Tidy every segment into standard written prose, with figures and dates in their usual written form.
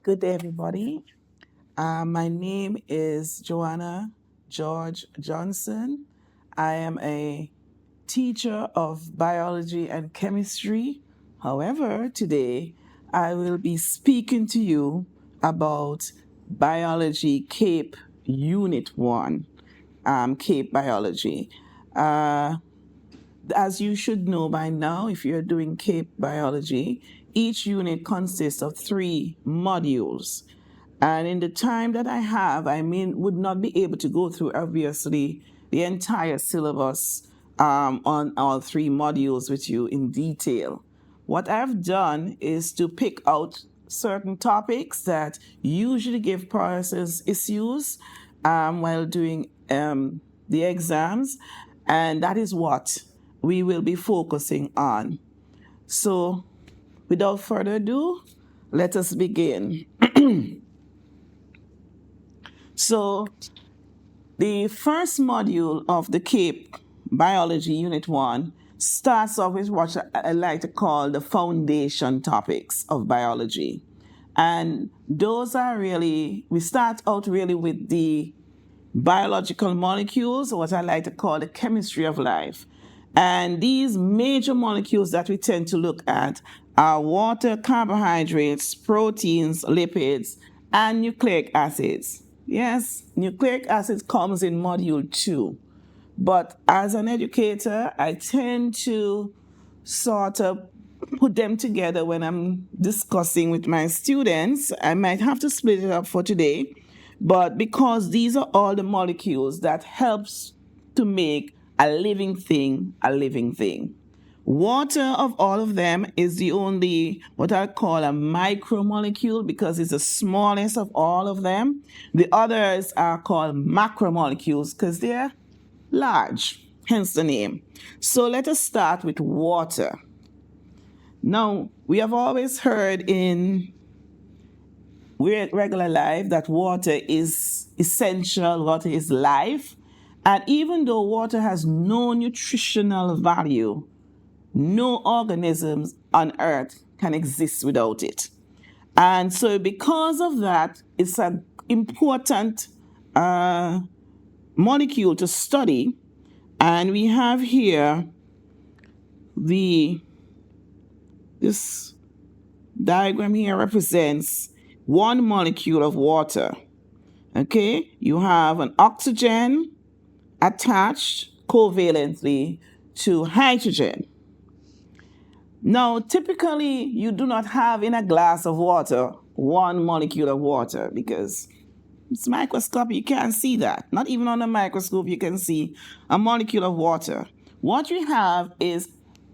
Good day, everybody. My name is Joanna George Johnson. I am a teacher of biology and chemistry. However, today I will be speaking to you about biology CAPE Unit 1, CAPE Biology. Uh, as you should know by now, if you're doing CAPE Biology, each unit consists of 3 modules. And in the time that I have, would not be able to go through, obviously, the entire syllabus on all 3 modules with you in detail. What I've done is to pick out certain topics that usually give professors issues while doing the exams, and that is what we will be focusing on. So, without further ado, let us begin. So, the first module of the CAPE Biology Unit 1 starts off with what I like to call the foundation topics of biology. And those are really, we start out really with the biological molecules, or what I like to call the chemistry of life. And these major molecules that we tend to look at are water, carbohydrates, proteins, lipids, and nucleic acids. Yes, nucleic acids comes in module 2. But as an educator, I tend to sort of put them together when I'm discussing with my students. I might have to split it up for today, but because these are all the molecules that helps to make a living thing a living thing. Water of all of them is the only what I call a micromolecule because it's the smallest of all of them. The others are called macromolecules because they're large, hence the name. So let us start with water. Now, we have always heard in regular life that water is essential, water is life. And even though water has no nutritional value, no organisms on earth can exist without it. And so, because of that, it's an important molecule to study. And we have here this diagram here represents 1 molecule of water. Okay, you have an oxygen attached covalently to hydrogen. Now, typically, you do not have in a glass of water 1 molecule of water because it's microscopic. You can't see that. Not even on a microscope you can see a molecule of water. What we have is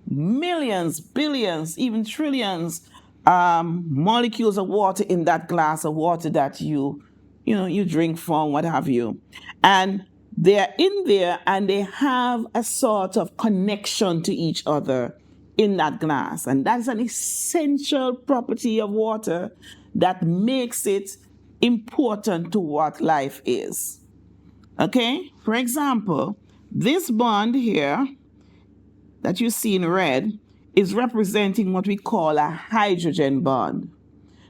millions, billions, even trillions molecules of water in that glass of water that you drink from, what have you. And they're in there and they have a sort of connection to each other in that glass. And that's an essential property of water that makes it important to what life is. Okay? For example, this bond here that you see in red is representing what we call a hydrogen bond.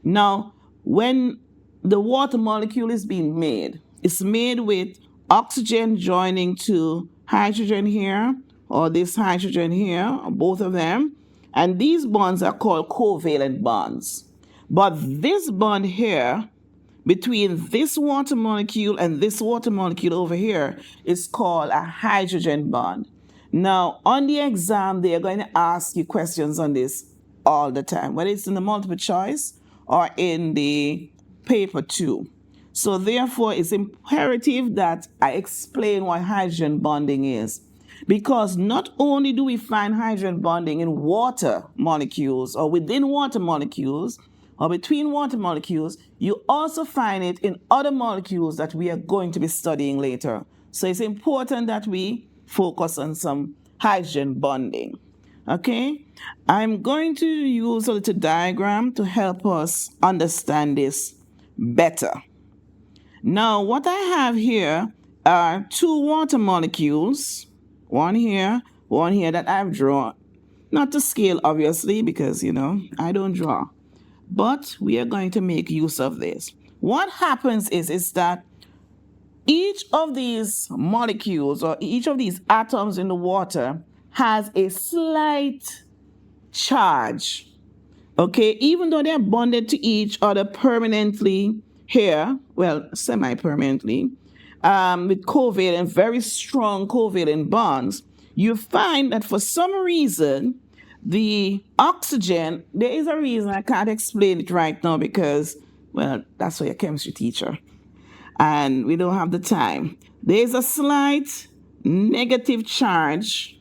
Now, when the water molecule is being made, it's made with oxygen joining to hydrogen here, or this hydrogen here, or both of them. And these bonds are called covalent bonds. But this bond here, between this water molecule and this water molecule over here, is called a hydrogen bond. Now, on the exam, they are going to ask you questions on this all the time, whether it's in the multiple choice or in the paper too. So therefore, it's imperative that I explain what hydrogen bonding is. Because not only do we find hydrogen bonding in water molecules or within water molecules or between water molecules, you also find it in other molecules that we are going to be studying later. So it's important that we focus on some hydrogen bonding. Okay, I'm going to use a little diagram to help us understand this better. Now, what I have here are 2 water molecules, one here that I've drawn. Not to scale, obviously, because, I don't draw. but we are going to make use of this. What happens is that each of these molecules or each of these atoms in the water has a slight charge. Okay, even though they're bonded to each other permanently here, well, semi permanently, with covalent, very strong covalent bonds, you find that for some reason, the oxygen, there is a reason I can't explain it right now because, well, that's for your chemistry teacher and we don't have the time. There's a slight negative charge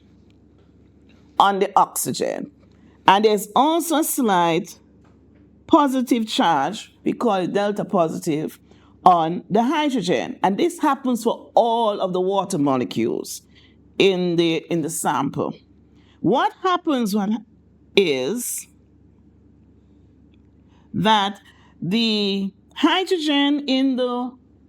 on the oxygen, and there's also a slight positive charge, we call it delta positive, on the hydrogen. And this happens for all of the water molecules in the sample. What happens is that the hydrogen in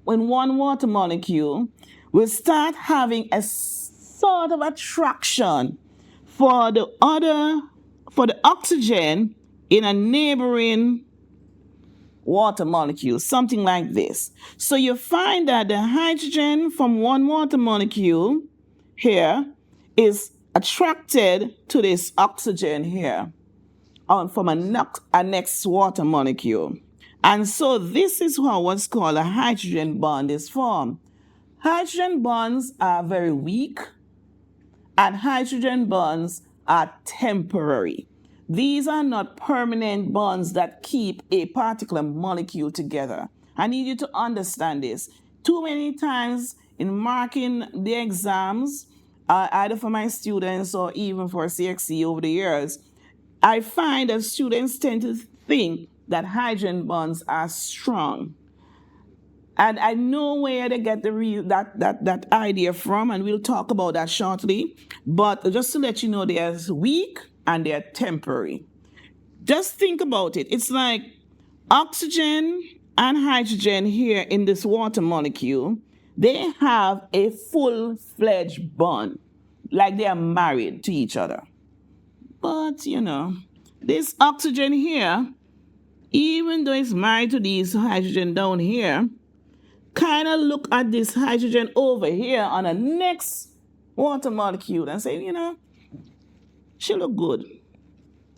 one water molecule will start having a sort of attraction for the oxygen in a neighboring water molecule, something like this. So you find that the hydrogen from one water molecule here is attracted to this oxygen here from a next water molecule. And so this is how what's called a hydrogen bond is formed. Hydrogen bonds are very weak, and hydrogen bonds are temporary. These are not permanent bonds that keep a particular molecule together. I need you to understand this. Too many times in marking the exams, either for my students or even for CXC over the years, I find that students tend to think that hydrogen bonds are strong. And I know where they get that idea from, and we'll talk about that shortly. But just to let you know, they're weak and they're temporary. Just think about it. It's like oxygen and hydrogen here in this water molecule, they have a full-fledged bond, like they are married to each other. But, this oxygen here, even though it's married to this hydrogen down here, kind of look at this hydrogen over here on the next water molecule and say, she look good.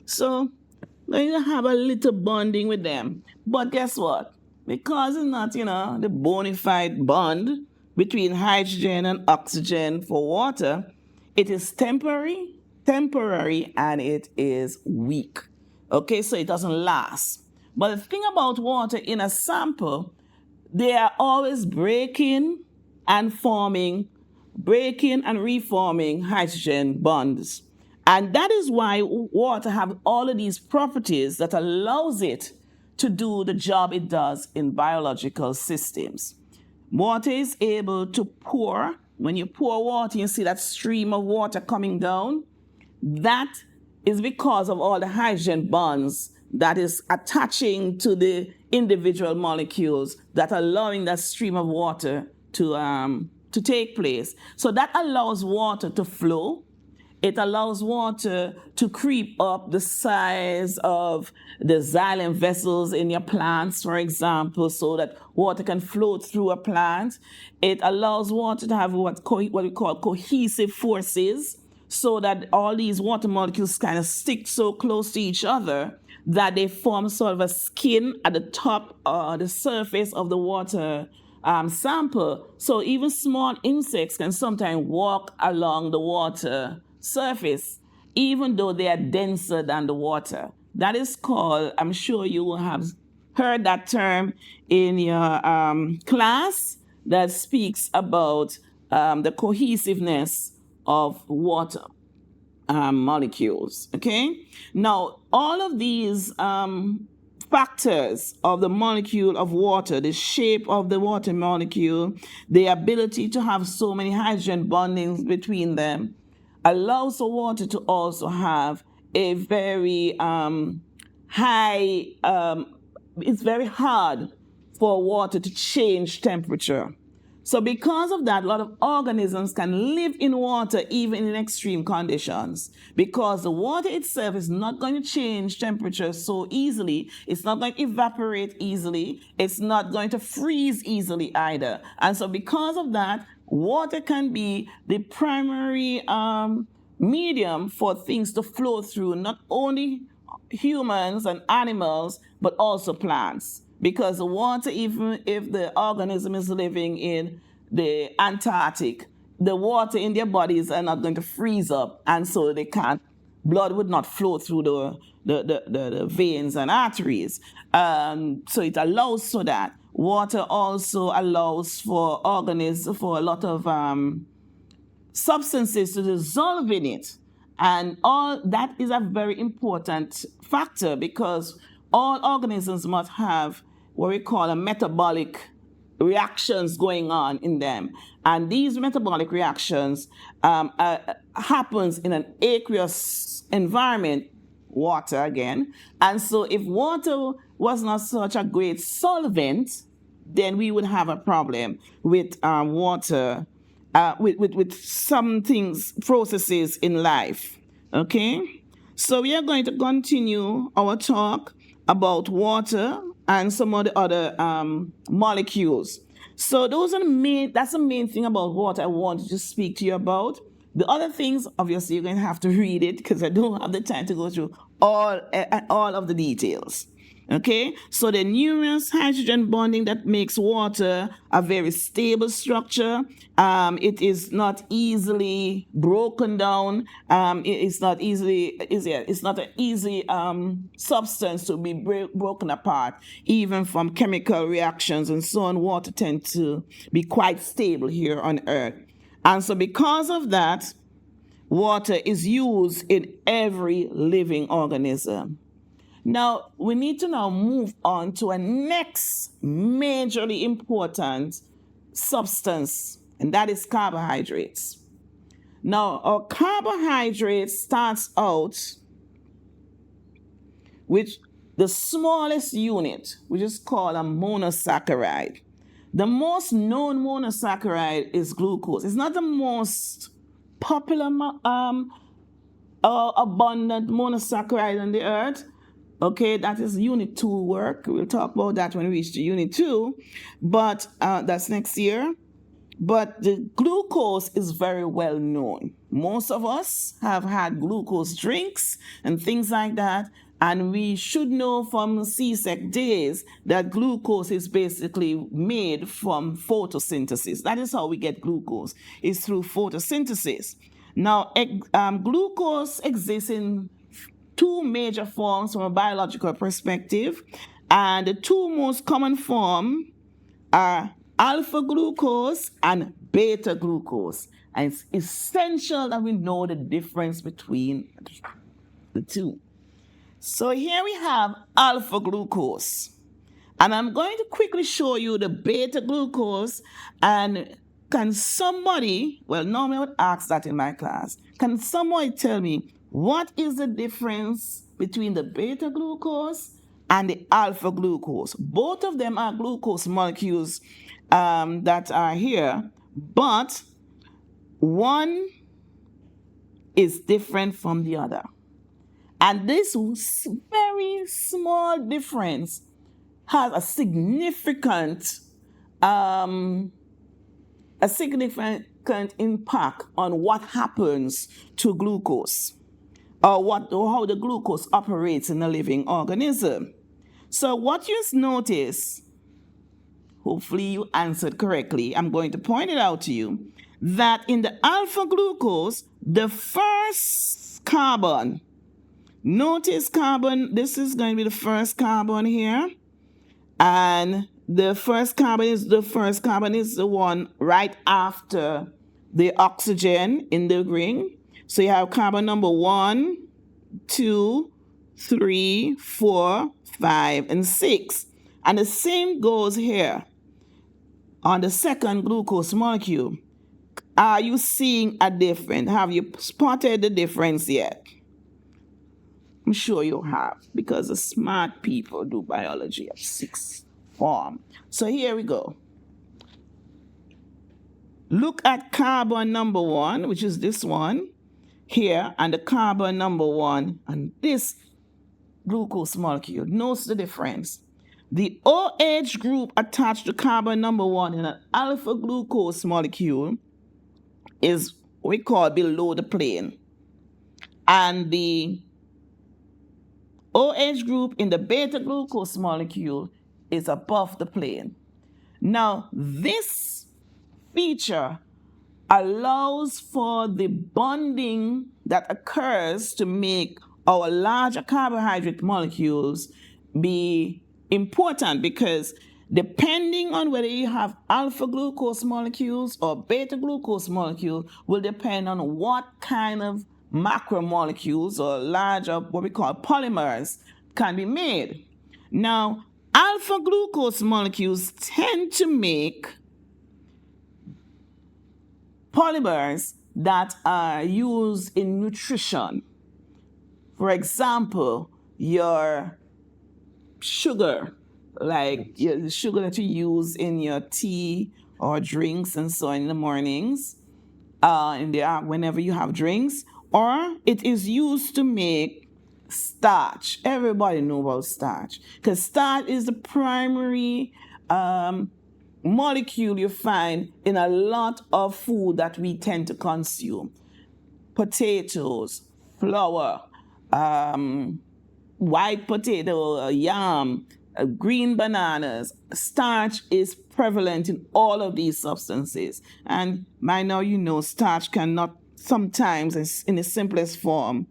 So going to have a little bonding with them. But guess what? Because it's not, the bona fide bond between hydrogen and oxygen for water, it is temporary, and it is weak. Okay, so it doesn't last. But the thing about water in a sample, they are always breaking and reforming hydrogen bonds. And that is why water have all of these properties that allows it to do the job it does in biological systems. Water is able to pour. When you pour water, you see that stream of water coming down. That is because of all the hydrogen bonds that is attaching to the individual molecules that are allowing that stream of water to take place. So that allows water to flow. It allows water to creep up the size of the xylem vessels in your plants, for example, so that water can flow through a plant. It allows water to have what we call cohesive forces, so that all these water molecules kind of stick so close to each other that they form sort of a skin at the top or the surface of the water sample. So even small insects can sometimes walk along the water surface, even though they are denser than the water. That is called, I'm sure you will have heard that term in your class that speaks about the cohesiveness of water molecules. Okay? Now, all of these factors of the molecule of water, the shape of the water molecule, the ability to have so many hydrogen bondings between them, allows the water to also have a very high, it's very hard for water to change temperature. So because of that, a lot of organisms can live in water even in extreme conditions because the water itself is not going to change temperature so easily. It's not going to evaporate easily. It's not going to freeze easily either. And so because of that, water can be the primary medium for things to flow through, not only humans and animals, but also plants. Because the water, even if the organism is living in the Antarctic, the water in their bodies are not going to freeze up, and so they can't. Blood would not flow through the veins and arteries. So it allows for that. Water also allows for organisms for a lot of substances to dissolve in it. And all that is a very important factor because all organisms must have what we call a metabolic reactions going on in them. And these metabolic reactions happens in an aqueous environment, water again. And so if water was not such a great solvent, then we would have a problem with water with some things, processes in life. Okay? So we are going to continue our talk about water and some of the other molecules. So that's the main thing about water I wanted to speak to you about. The other things, obviously, you're going to have to read it because I don't have the time to go through all of the details. Okay, so the numerous hydrogen bonding that makes water a very stable structure. It is not easily broken down. It's not an easy substance to be broken apart, even from chemical reactions and so on. Water tends to be quite stable here on Earth, and so because of that, water is used in every living organism. Now, we need to now move on to a next majorly important substance, and that is carbohydrates. Now, our carbohydrates starts out with the smallest unit, which is called a monosaccharide. The most known monosaccharide is glucose. It's not the most popular abundant monosaccharide on the earth. Okay, that is unit 2 work. We'll talk about that when we reach to unit 2, but that's next year. But the glucose is very well known. Most of us have had glucose drinks and things like that, and we should know from CXC days that glucose is basically made from photosynthesis. That is how we get glucose, is through photosynthesis. Now, glucose exists in two major forms from a biological perspective, and the two most common forms are alpha glucose and beta glucose. And it's essential that we know the difference between the two. So here we have alpha glucose, and I'm going to quickly show you the beta glucose. And can somebody, well, normally I would ask that in my class, can somebody tell me what is the difference between the beta glucose and the alpha glucose? Both of them are glucose molecules that are here, but one is different from the other. And this very small difference has a significant impact on what happens to glucose, or how the glucose operates in a living organism. So what you notice, hopefully you answered correctly, I'm going to point it out to you, that in the alpha glucose, the first carbon, notice carbon, this is going to be the first carbon here, and the first carbon is the one right after the oxygen in the ring. So you have carbon number 1, 2, 3, 4, 5, and 6. And the same goes here on the second glucose molecule. Are you seeing a difference? Have you spotted the difference yet? I'm sure you have, because the smart people do biology at 6th form. So here we go. Look at carbon number one, which is this one here, and the carbon number one, and this glucose molecule. Notice the difference. The OH group attached to carbon number one in an alpha glucose molecule is what we call below the plane. And the OH group in the beta glucose molecule is above the plane. Now, this feature allows for the bonding that occurs to make our larger carbohydrate molecules be important, because depending on whether you have alpha glucose molecules or beta glucose molecule will depend on what kind of macromolecules or larger, what we call polymers, can be made. Now, alpha glucose molecules tend to make polymers that are used in nutrition. For example, your sugar, like the sugar that you use in your tea or drinks and so on in the mornings, whenever you have drinks, or it is used to make starch. Everybody knows about starch, because starch is the primary molecule you find in a lot of food that we tend to consume. Potatoes, flour, white potato, yam, green bananas. Starch is prevalent in all of these substances. And by now you know starch cannot sometimes, in the simplest form,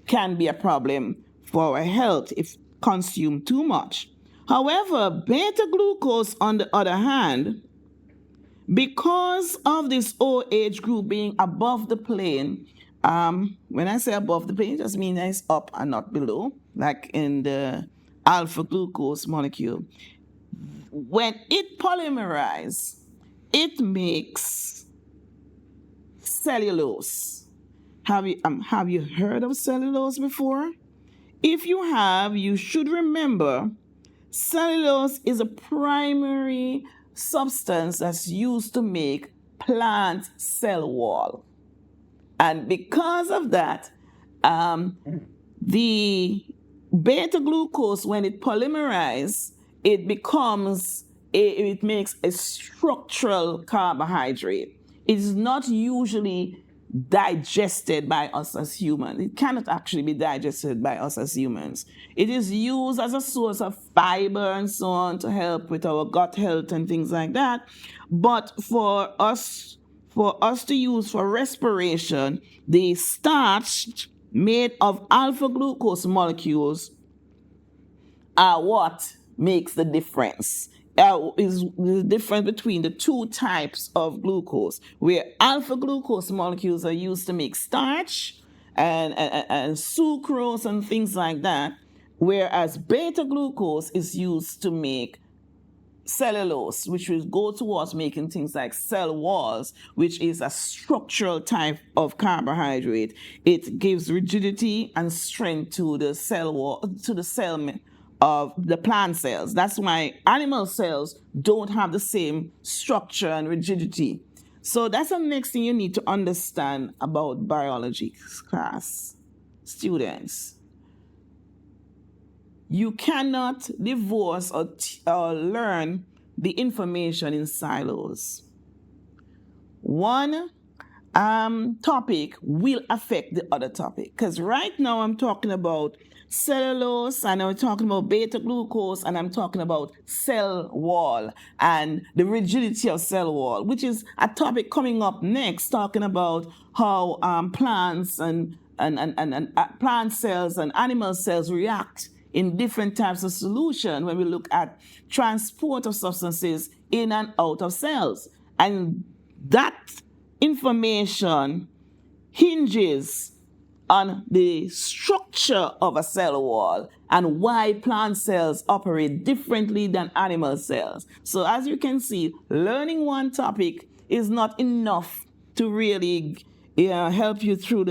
can be a problem for our health if consumed too much. However, beta glucose, on the other hand, because of this OH group being above the plane, when I say above the plane, it just means it's up and not below, like in the alpha glucose molecule. When it polymerizes, it makes cellulose. Have you heard of cellulose before? If you have, you should remember cellulose is a primary substance that's used to make plant cell wall. And because of that, the beta glucose, when it polymerizes, it makes a structural carbohydrate. It is not usually digested by us as humans. It cannot actually be digested by us as humans. It is used as a source of fiber and so on to help with our gut health and things like that. But for us to use for respiration, the starch made of alpha glucose molecules are what makes the difference. Is the difference between the two types of glucose, where alpha glucose molecules are used to make starch and sucrose and things like that, whereas beta glucose is used to make cellulose, which will go towards making things like cell walls, which is a structural type of carbohydrate. It gives rigidity and strength to the cell wall, to the cell of the plant cells. That's why animal cells don't have the same structure and rigidity. So that's the next thing you need to understand about biology class students. You cannot divorce or learn the information in silos. One topic will affect the other topic, because right now I'm talking about cellulose, and I'm talking about beta glucose, and I'm talking about cell wall and the rigidity of cell wall, which is a topic coming up next, talking about how plants and plant cells and animal cells react in different types of solution when we look at transport of substances in and out of cells. And that information hinges on the structure of a cell wall and why plant cells operate differently than animal cells. So as you can see, learning one topic is not enough to really help you through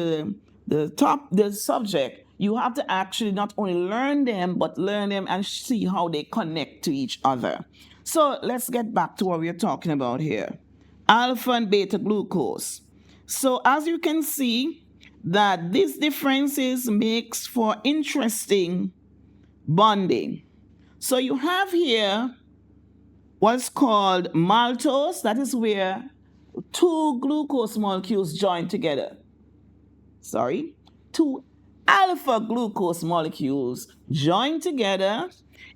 the subject. You have to actually not only learn them, but learn them and see how they connect to each other. So let's get back to what we're talking about here. alpha and beta glucose. So as you can see, that these differences makes for interesting bonding. So you have here what's called maltose, that is where two glucose molecules join together. Two alpha glucose molecules join together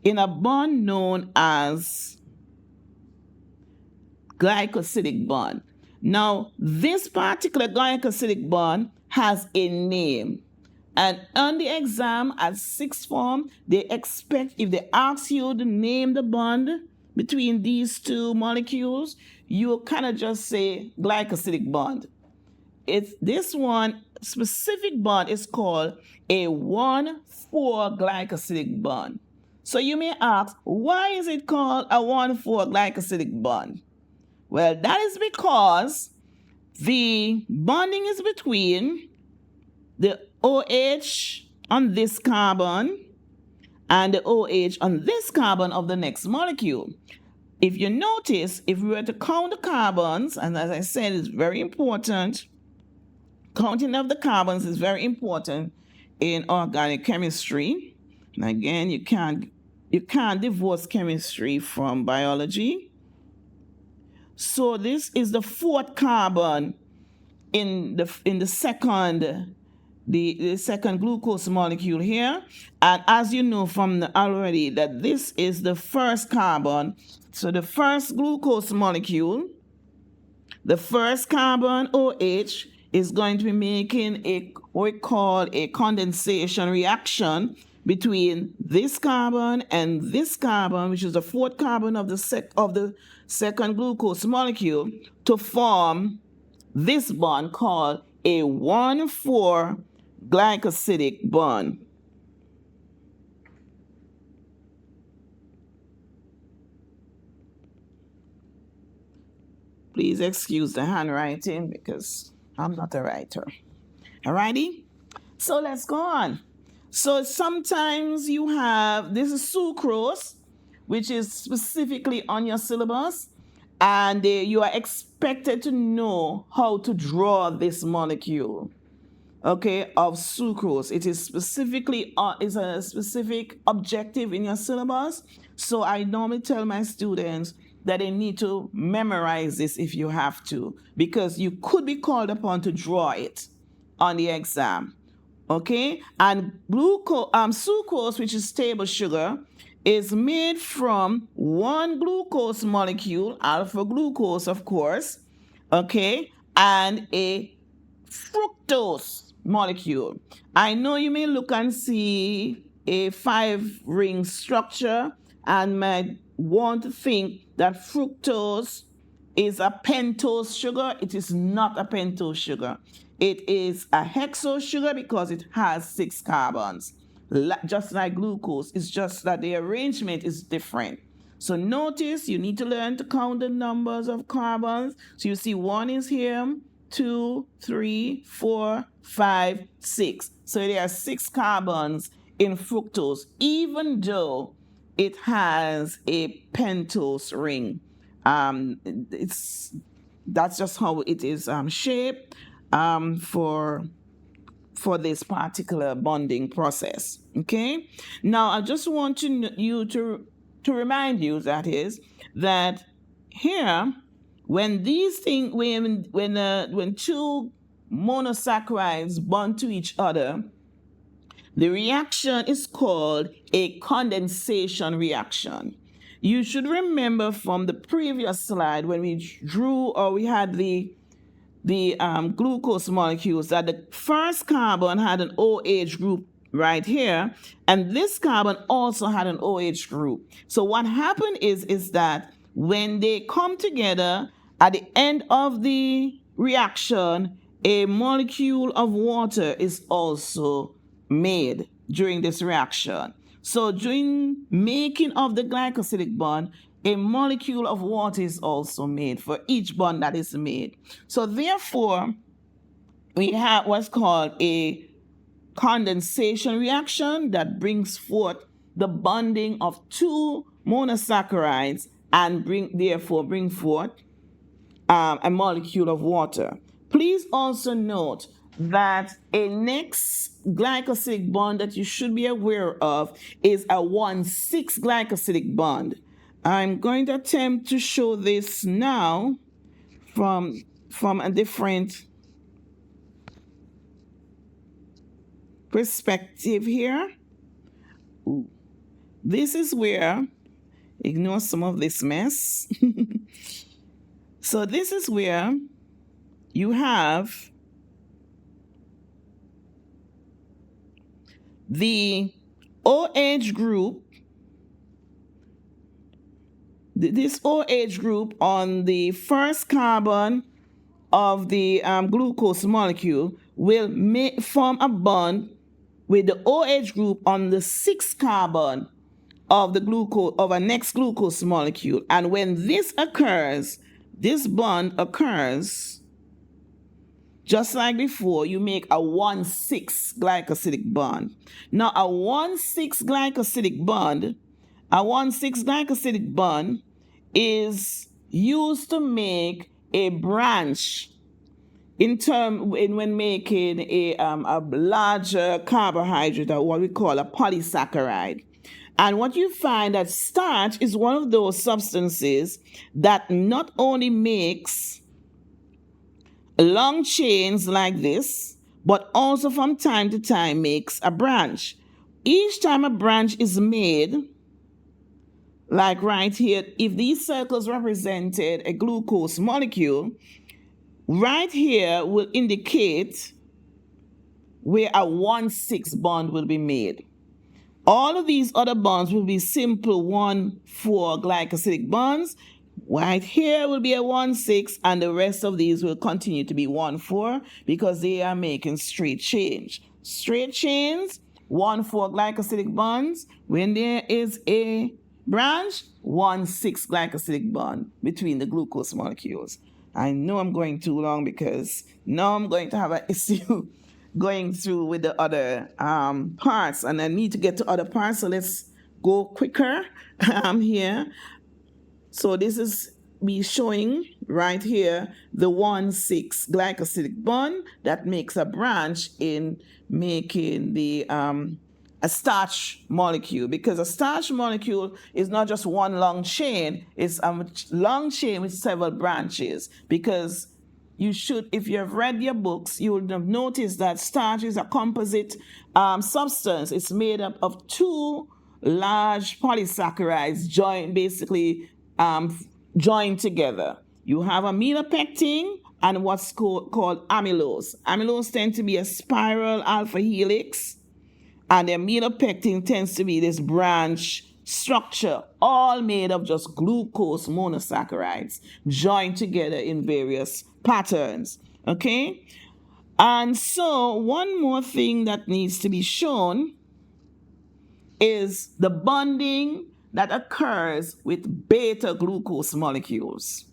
in a bond known as glycosidic bond. Now, this particular glycosidic bond has a name. And on the exam at sixth form, they expect, if they ask you to name the bond between these two molecules, you kind of just say glycosidic bond. It's this one specific bond is called a 1,4 glycosidic bond. So you may ask, why is it called a 1,4 glycosidic bond? Well, that is because the bonding is between the OH on this carbon and the OH on this carbon of the next molecule. If you notice, if we were to count the carbons, and as I said, it's very important, counting of the carbons is very important in organic chemistry. And again, you can't divorce chemistry from biology. So this is the fourth carbon in the second the second glucose molecule here. And as you know from already that this is the first carbon. So the first glucose molecule, the first carbon OH, is going to be making what we call a condensation reaction between this carbon and this carbon, which is the fourth carbon of the second glucose molecule, to form this bond called a 1,4 glycosidic bond. Please excuse the handwriting because I'm not a writer. Alrighty? So let's go on. So sometimes you have, this is sucrose, which is specifically on your syllabus, and you are expected to know how to draw this molecule, okay, of sucrose. It is specifically, is a specific objective in your syllabus. So I normally tell my students that they need to memorize this if you have to, because you could be called upon to draw it on the exam. Okay, and sucrose, which is table sugar, is made from one glucose molecule, alpha glucose, of course, okay, and a fructose molecule. I know you may look and see a 5-ring structure and might want to think that fructose is a pentose sugar. It is not a pentose sugar. It is a hexose sugar because it has 6 carbons, just like glucose. It's just that the arrangement is different. So notice you need to learn to count the numbers of carbons. So you see 1 is here, 2, 3, 4, 5, 6. So there are 6 carbons in fructose, even though it has a pentose ring. That's just how it is shaped for this particular bonding process. Okay. Now I just want you to remind you that here, when these things, when two monosaccharides bond to each other, the reaction is called a condensation reaction. You should remember from the previous slide when we drew, or we had the glucose molecules, that the first carbon had an OH group right here, and this carbon also had an OH group. So what happened is that when they come together, at the end of the reaction, a molecule of water is also made during this reaction. So during making of the glycosidic bond, a molecule of water is also made for each bond that is made. So therefore, we have what's called a condensation reaction that brings forth the bonding of two monosaccharides and bring forth a molecule of water. Please also note that a next glycosidic bond that you should be aware of is a 1,6 glycosidic bond. I'm going to attempt to show this now from a different perspective here. This is where, ignore some of this mess. So this is where you have the OH group, this OH group on the first carbon of the glucose molecule will form a bond with the OH group on the sixth carbon of the glucose of a next glucose molecule. And when this occurs, this bond occurs just like before, you make a 1,6 glycosidic bond. Now a 1,6 glycosidic bond, is used to make a branch when making a larger carbohydrate, or what we call a polysaccharide. And what you find that starch is one of those substances that not only makes long chains like this, but also from time to time makes a branch. Each time a branch is made, like right here, if these circles represented a glucose molecule, right here will indicate where a 1,6 bond will be made. All of these other bonds will be simple 1,4 glycosidic bonds. Right here will be a 1,6, and the rest of these will continue to be 1,4 because they are making straight chains. Straight chains, 1,4 glycosidic bonds. When there is a branch, 1,6 glycosidic bond between the glucose molecules. I know I'm going too long because now I'm going to have an issue going through with the other parts, and I need to get to other parts, so let's go quicker here. So this is me showing right here the 1,6 glycosidic bond that makes a branch in making the a starch molecule, because a starch molecule is not just one long chain, it's a long chain with several branches. Because you should, if you have read your books, you would have noticed that starch is a composite substance. It's made up of two large polysaccharides joined together. You have aminopectin and what's called amylose. Amylose tends to be a spiral alpha helix, and the aminopectin tends to be this branch structure, all made of just glucose monosaccharides joined together in various patterns. Okay? And so one more thing that needs to be shown is the bonding that occurs with beta glucose molecules.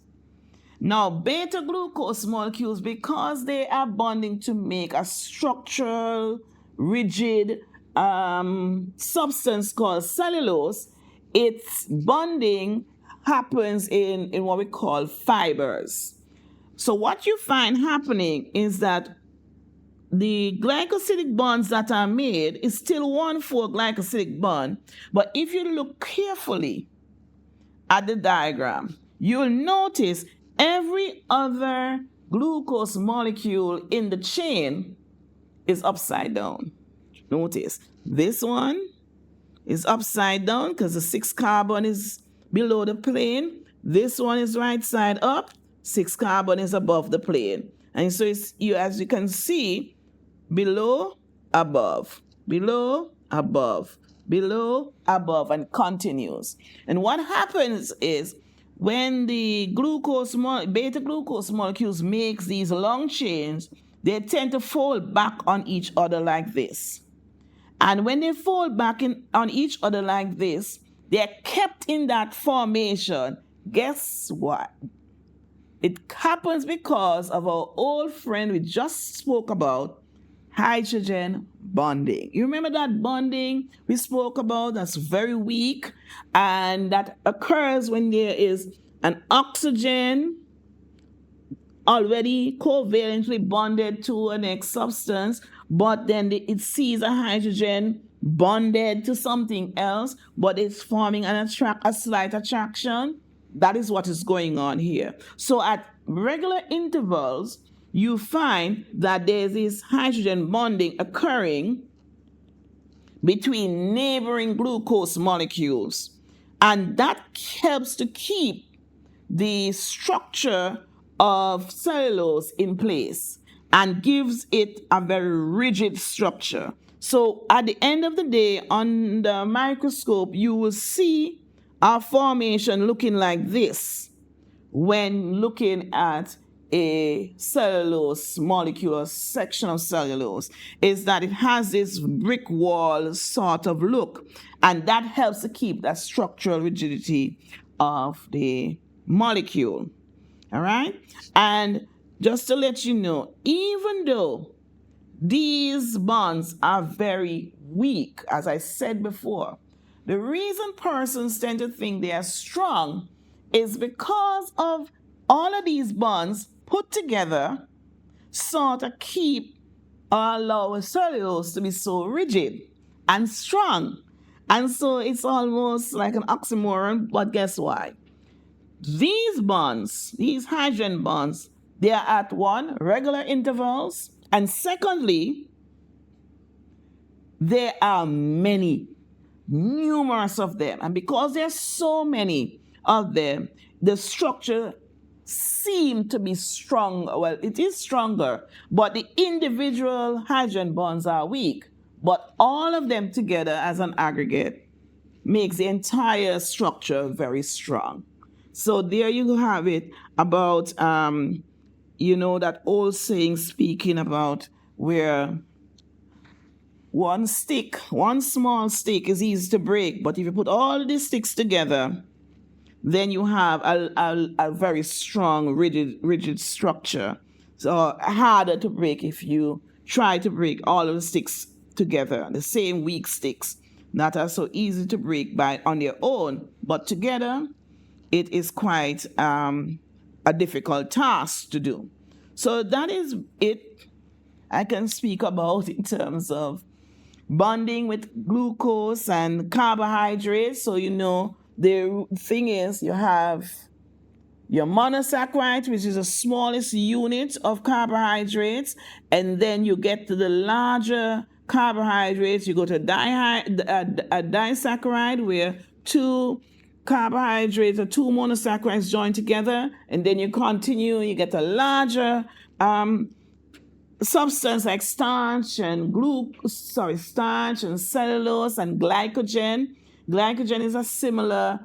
Now, beta glucose molecules, because they are bonding to make a structural, rigid substance called cellulose, its bonding happens in what we call fibers. So what you find happening is that the glycosidic bonds that are made is still 1,4 glycosidic bond, but if you look carefully at the diagram, you'll notice every other glucose molecule in the chain is upside down. Notice this one is upside down because the 6 carbon is below the plane. This one is right side up, 6 carbon is above the plane. And so it's, as you can see, below, above, below, above, below, above, and continues. And what happens is when the beta glucose molecules makes these long chains, they tend to fold back on each other like this. And when they fold back on each other like this, they're kept in that formation. Guess what? It happens because of our old friend we just spoke about, hydrogen bonding. You remember that bonding we spoke about that's very weak, and that occurs when there is an oxygen already covalently bonded to a next substance, but then it sees a hydrogen bonded to something else, but it's forming a slight attraction. That is what is going on here. So at regular intervals, you find that there's this hydrogen bonding occurring between neighboring glucose molecules. And that helps to keep the structure of cellulose in place and gives it a very rigid structure. So at the end of the day, on the microscope, you will see our formation looking like this when looking at a cellulose molecule or section of cellulose, is that it has this brick wall sort of look, and that helps to keep that structural rigidity of the molecule. All right? And just to let you know, even though these bonds are very weak, as I said before, the reason persons tend to think they are strong is because of all of these bonds put together sort of keep or allow cellulose to be so rigid and strong. And so it's almost like an oxymoron, but guess why? These bonds, these hydrogen bonds, they are at one, regular intervals, and secondly, there are many, numerous of them. And because there's so many of them, the structure seems to be strong. Well, it is stronger, but the individual hydrogen bonds are weak. But all of them together as an aggregate makes the entire structure very strong. So there you have it about, that old saying speaking about where one small stick is easy to break, but if you put all the sticks together, then you have a very strong, rigid structure. So harder to break if you try to break all of the sticks together, the same weak sticks, that are so easy to break on their own, but together, it is quite a difficult task to do. So that is it I can speak about in terms of bonding with glucose and carbohydrates. So, the thing is, you have your monosaccharide, which is the smallest unit of carbohydrates, and then you get to the larger carbohydrates. You go to a disaccharide where two carbohydrates or two monosaccharides join together, and then you continue, you get a larger substance like starch and cellulose and glycogen. Glycogen is a similar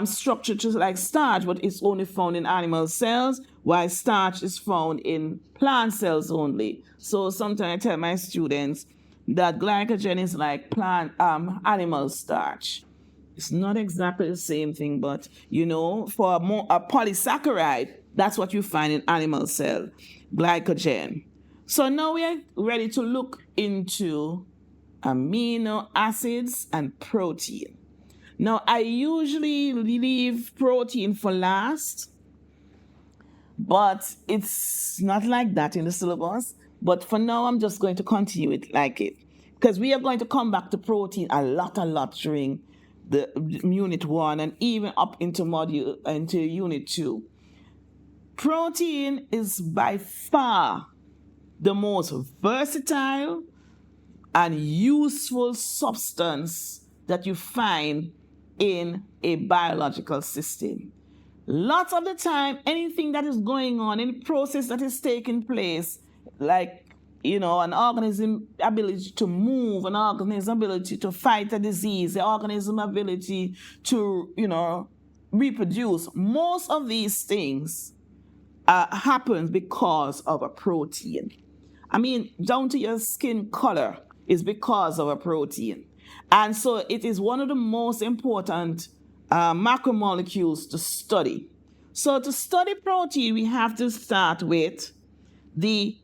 structure to like starch, but it's only found in animal cells, while starch is found in plant cells only. So sometimes I tell my students that glycogen is like animal starch. It's not exactly the same thing, but for a polysaccharide, that's what you find in animal cell, glycogen. So now we are ready to look into amino acids and protein. Now, I usually leave protein for last, but it's not like that in the syllabus. But for now, I'm just going to continue it like it, because we are going to come back to protein a lot during the unit 1 and even up into unit 2. Protein is by far the most versatile and useful substance that you find in a biological system. Lots of the time, anything that is going on, any process that is taking place, like an organism ability to move, an organism ability to fight a disease, the organism ability to reproduce, most of these things happen because of a protein. I mean, down to your skin color is because of a protein. And so it is one of the most important macromolecules to study. So to study protein, we have to start with the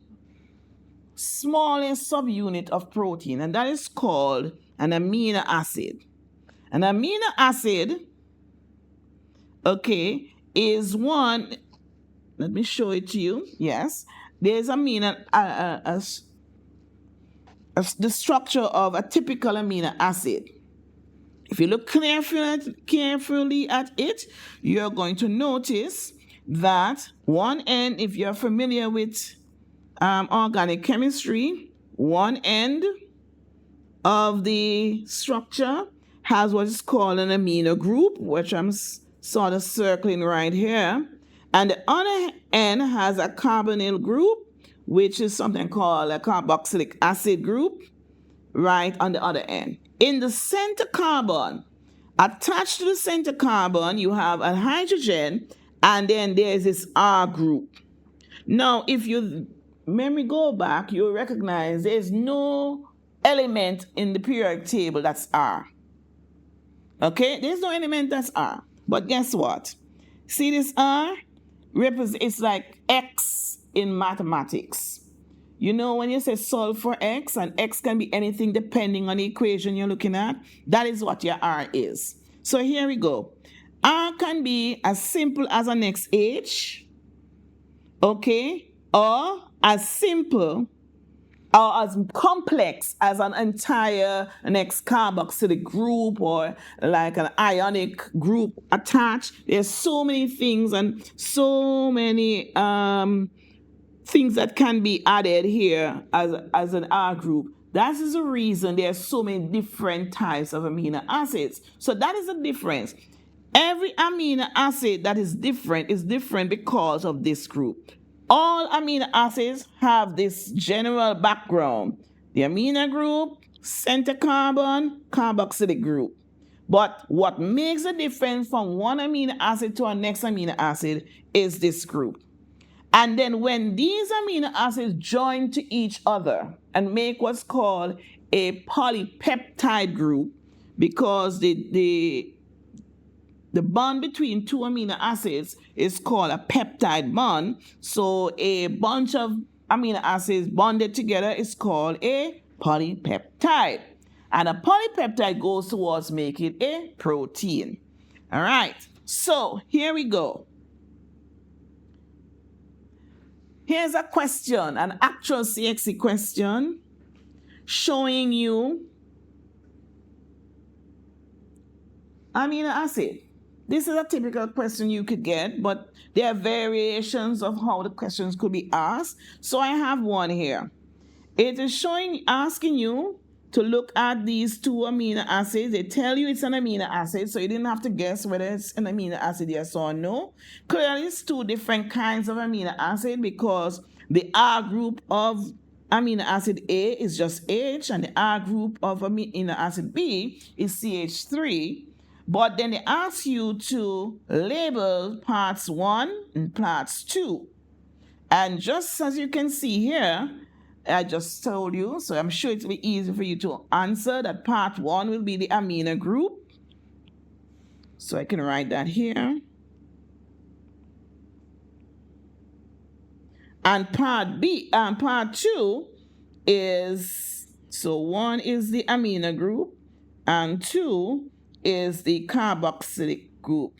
smallest subunit of protein, and that is called an amino acid. An amino acid, is one Let me show it to you. Yes, there's the structure of a typical amino acid. If you look carefully at it, you're going to notice that one end, if you're familiar with organic chemistry, one end of the structure has what is called an amino group, which I'm sort of circling right here. And the other end has a carbonyl group, which is something called a carboxylic acid group, right on the other end. In the center carbon, attached to the center carbon, you have a hydrogen, and then there's this R group. Now, if you memory go back, you'll recognize there's no element in the periodic table that's R. Okay, there's no element that's R. But guess what? See this R? It's like X in mathematics. You know, when you say solve for X, and X can be anything depending on the equation you're looking at, that is what your R is. So here we go. R can be as simple as an XH, okay, or as simple or as complex as an entire next carboxylic group or like an ionic group attached. There's so many things and so many things that can be added here as an R group. That is the reason there's so many different types of amino acids. So that is the difference. Every amino acid that is different because of this group. All amino acids have this general background. The amino group, center carbon, carboxylic group. But what makes a difference from one amino acid to our next amino acid is this group. And then when these amino acids join to each other and make what's called a polypeptide group, because the bond between two amino acids is called a peptide bond. So a bunch of amino acids bonded together is called a polypeptide. And a polypeptide goes towards making a protein. All right, so here we go. Here's a question, an actual CXC question, showing you amino acid. This is a typical question you could get, but there are variations of how the questions could be asked. So I have one here. It is asking you to look at these two amino acids. They tell you it's an amino acid, so you didn't have to guess whether it's an amino acid, yes or no. Clearly, it's two different kinds of amino acid because the R group of amino acid A is just H, and the R group of amino acid B is CH3. But then they ask you to label parts 1 and parts 2. And just as you can see here, I just told you, so I'm sure it will be easy for you to answer that part 1 will be the amino group. So I can write that here. And part 2 is, so 1 is the amino group and 2 is the carboxylic group.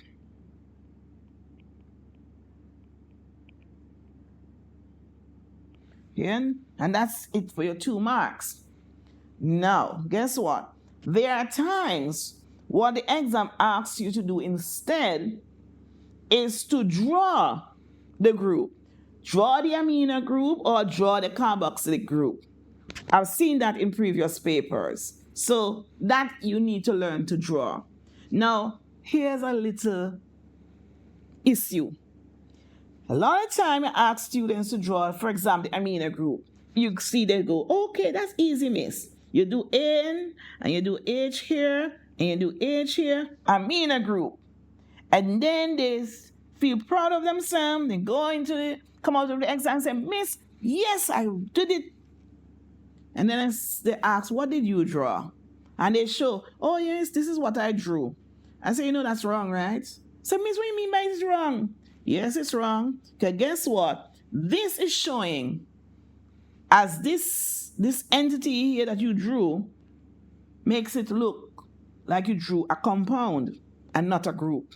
Yeah? And that's it for your 2 marks. Now, guess what? There are times what the exam asks you to do instead is to draw the group. Draw the amino group or draw the carboxylic group. I've seen that in previous papers. So that you need to learn to draw. Now, here's a little issue. A lot of time I ask students to draw, for example, the amino group. You see they go, okay, that's easy, miss. You do N, and you do H here, and you do H here, amino group. And then they feel proud of themselves, they come out of the exam and say, miss, yes, I did it. And then they ask, what did you draw? And they show, oh yes, this is what I drew. I say, that's wrong, right? So, miss, what do you mean by it's wrong? Yes, it's wrong. Because guess what? This is showing as this entity here that you drew makes it look like you drew a compound and not a group.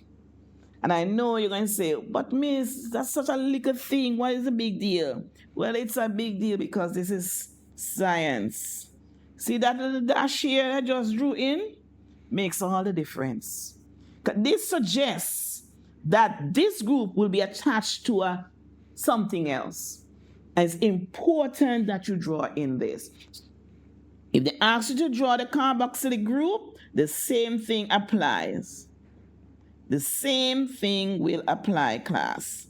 And I know you're going to say, but miss, that's such a little thing. What is the big deal? Well, it's a big deal because this is science. See that little dash here I just drew in? Makes all the difference. This suggests that this group will be attached to something else. And it's important that you draw in this. If they ask you to draw the carboxylic group, the same thing applies. The same thing will apply, class.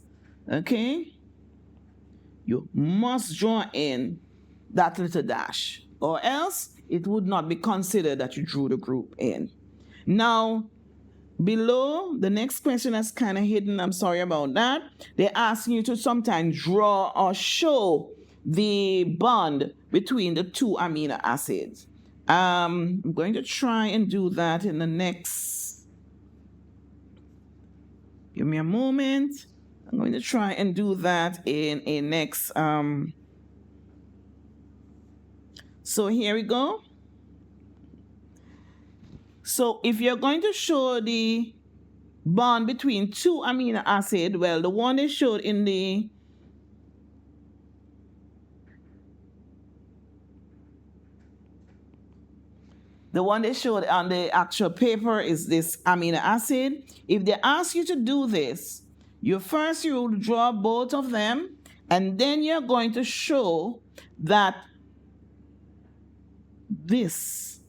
Okay? You must draw in that little dash, or else it would not be considered that you drew the group in. Now, below, the next question that's kind of hidden, I'm sorry about that. They're asking you to sometimes draw or show the bond between the two amino acids. I'm going to try and do that in the next. Give me a moment. I'm going to try and do that in a next. So here we go. So if you're going to show the bond between two amino acids, well, the one they showed in the one they showed on the actual paper is this amino acid. If they ask you to do this, you will draw both of them, and then you're going to show that this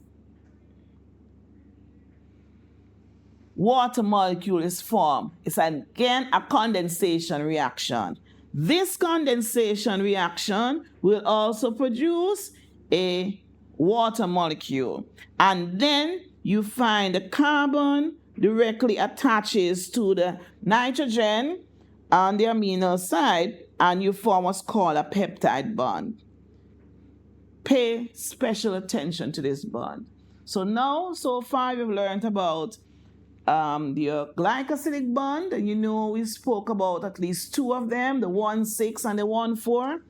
water molecule is formed. It's again a condensation reaction. This condensation reaction will also produce a water molecule. And then you find the carbon directly attaches to the nitrogen on the amino side, and you form what's called a peptide bond. Pay special attention to this bond. So now, so far, we've learned about the glycosidic bond, and you know we spoke about at least two of them, the 1,6 and the 1,4.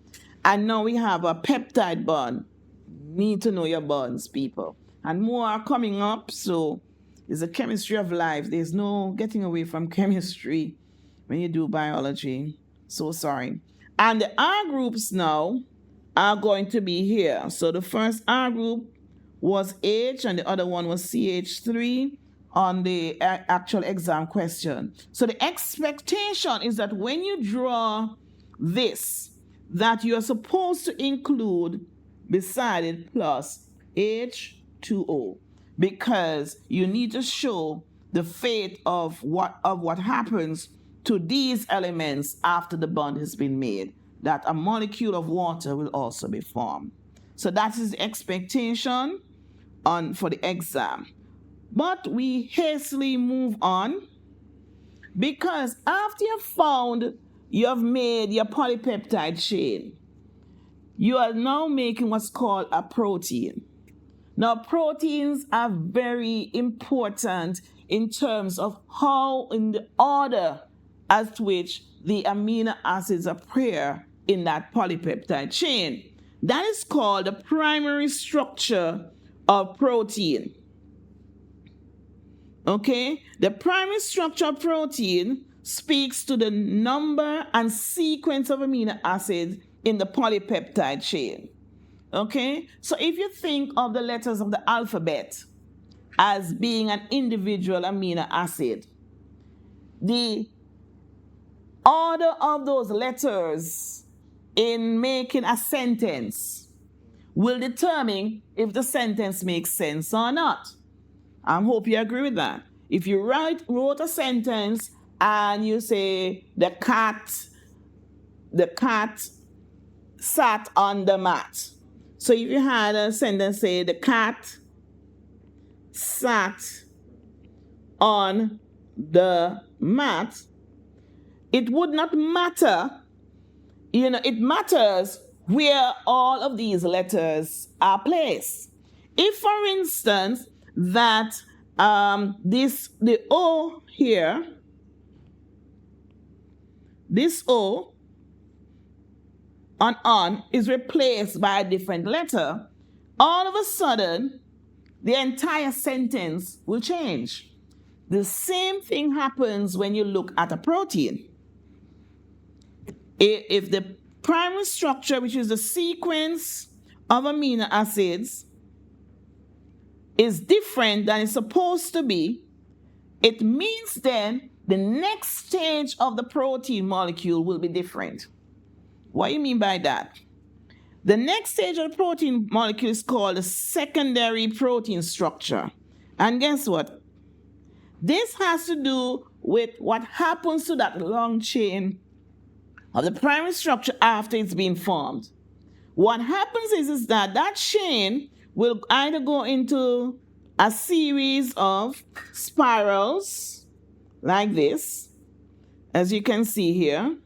And now we have a peptide bond. Need to know your bonds, people. And more are coming up, so it's the chemistry of life. There's no getting away from chemistry when you do biology. So sorry. And the R groups now are going to be here. So the first R group was H and the other one was CH3 on the actual exam question. So the expectation is that when you draw this, that you're supposed to include beside it plus H2O, because you need to show the fate of what happens to these elements after the bond has been made, that a molecule of water will also be formed. So that is the expectation for the exam. But we hastily move on, because after you have made your polypeptide chain, you are now making what's called a protein. Now, proteins are very important in terms of how, in the order as to which the amino acids appear in that polypeptide chain. That is called the primary structure of protein. Okay? The primary structure of protein speaks to the number and sequence of amino acids in the polypeptide chain. Okay? So if you think of the letters of the alphabet as being an individual amino acid, the order of those letters in making a sentence will determine if the sentence makes sense or not. I hope you agree with that. If you wrote a sentence and you say the cat sat on the mat. So if you had a sentence say the cat sat on the mat, it would not matter. It matters where all of these letters are placed. If, for instance, that the O here, this O on is replaced by a different letter, all of a sudden, the entire sentence will change. The same thing happens when you look at a protein. If the primary structure, which is the sequence of amino acids, is different than it's supposed to be, it means then the next stage of the protein molecule will be different. What do you mean by that? The next stage of the protein molecule is called the secondary protein structure. And guess what? This has to do with what happens to that long chain of the primary structure after it's been formed. What happens is that that chain will either go into a series of spirals like this, as you can see here,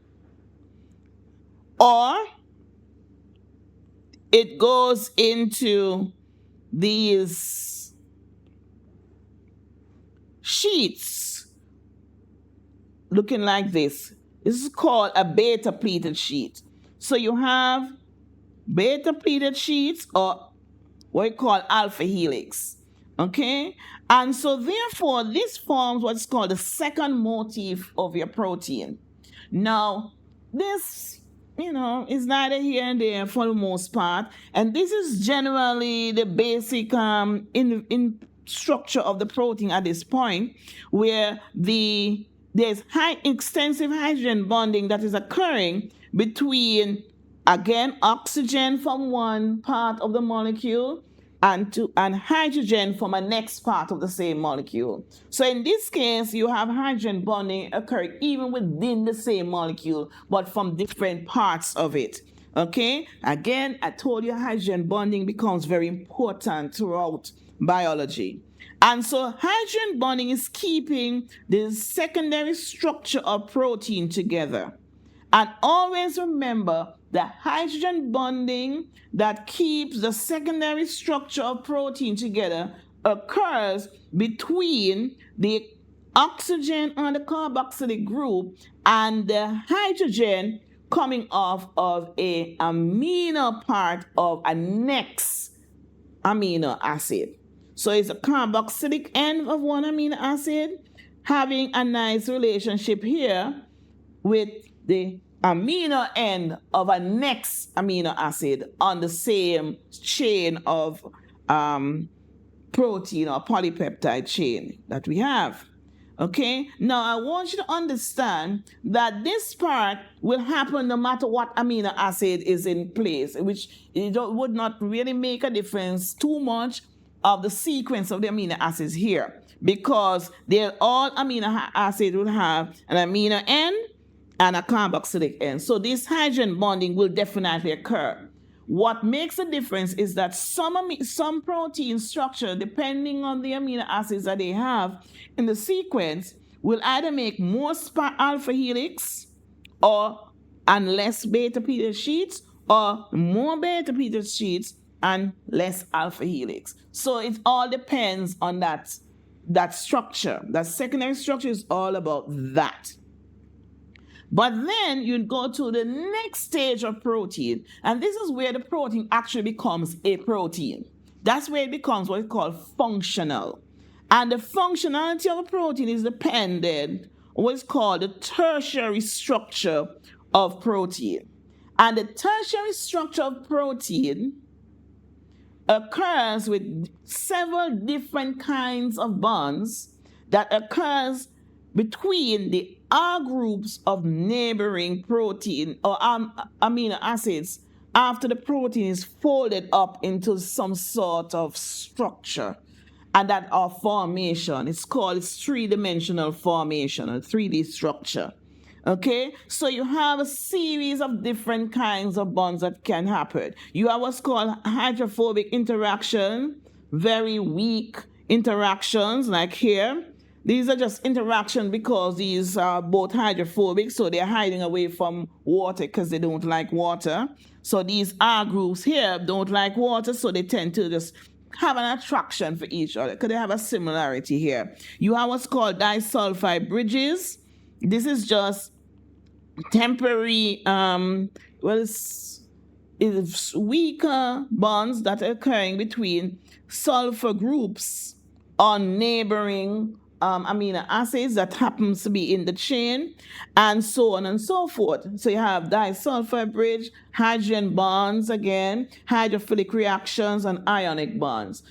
or it goes into these sheets looking like this. This is called a beta pleated sheet. So you have beta pleated sheets, or what we call alpha helix. Okay? And so therefore, this forms what's called the second motif of your protein. Now, this, is neither here and there for the most part. And this is generally the basic in structure of the protein at this point, where there's extensive hydrogen bonding that is occurring between, again, oxygen from one part of the molecule and hydrogen from a next part of the same molecule. So in this case, you have hydrogen bonding occurring even within the same molecule, but from different parts of it. Okay? Again, I told you hydrogen bonding becomes very important throughout biology. And so hydrogen bonding is keeping the secondary structure of protein together. And always remember that hydrogen bonding that keeps the secondary structure of protein together occurs between the oxygen on the carboxylic group and the hydrogen coming off of a amino part of a next amino acid. So it's a carboxylic end of one amino acid having a nice relationship here with the amino end of a next amino acid on the same chain of protein or polypeptide chain that we have. Okay, now I want you to understand that this part will happen no matter what amino acid is in place, which would not really make a difference too much of the sequence of the amino acids here, because they're all amino acids will have an amino end and a carboxylic end. So this hydrogen bonding will definitely occur. What makes a difference is that some protein structure, depending on the amino acids that they have in the sequence, will either make more alpha helix and less beta pleated sheets, or more beta pleated sheets and less alpha helix. So it all depends on that structure. That secondary structure is all about that. But then you'd go to the next stage of protein, and this is where the protein actually becomes a protein. That's where it becomes what is called functional. And the functionality of a protein is dependent on what is called the tertiary structure of protein. And the tertiary structure of protein occurs with several different kinds of bonds that occurs between the R groups of neighboring protein or amino acids after the protein is folded up into some sort of structure, and that our formation, it's called three-dimensional formation or 3D structure. Okay, so you have a series of different kinds of bonds that can happen. You have what's called hydrophobic interaction, very weak interactions like here. These are just interaction because these are both hydrophobic, so they're hiding away from water because they don't like water. So these R groups here don't like water, so they tend to just have an attraction for each other because they have a similarity here. You have what's called disulfide bridges. This is just temporary, it's weaker bonds that are occurring between sulfur groups on neighboring amino acids that happens to be in the chain, and so on and so forth. So you have disulfide bridge, hydrogen bonds again, hydrophilic reactions, and ionic bonds.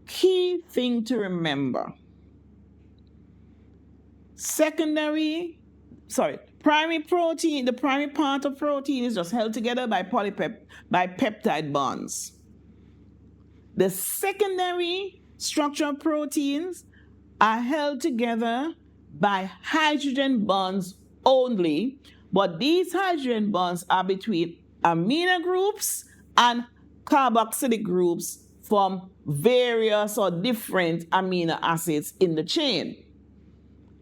Key thing to remember. Primary protein, the primary part of protein is just held together by peptide bonds. The secondary structure of proteins are held together by hydrogen bonds only, but these hydrogen bonds are between amino groups and carboxylic groups from various or different amino acids in the chain,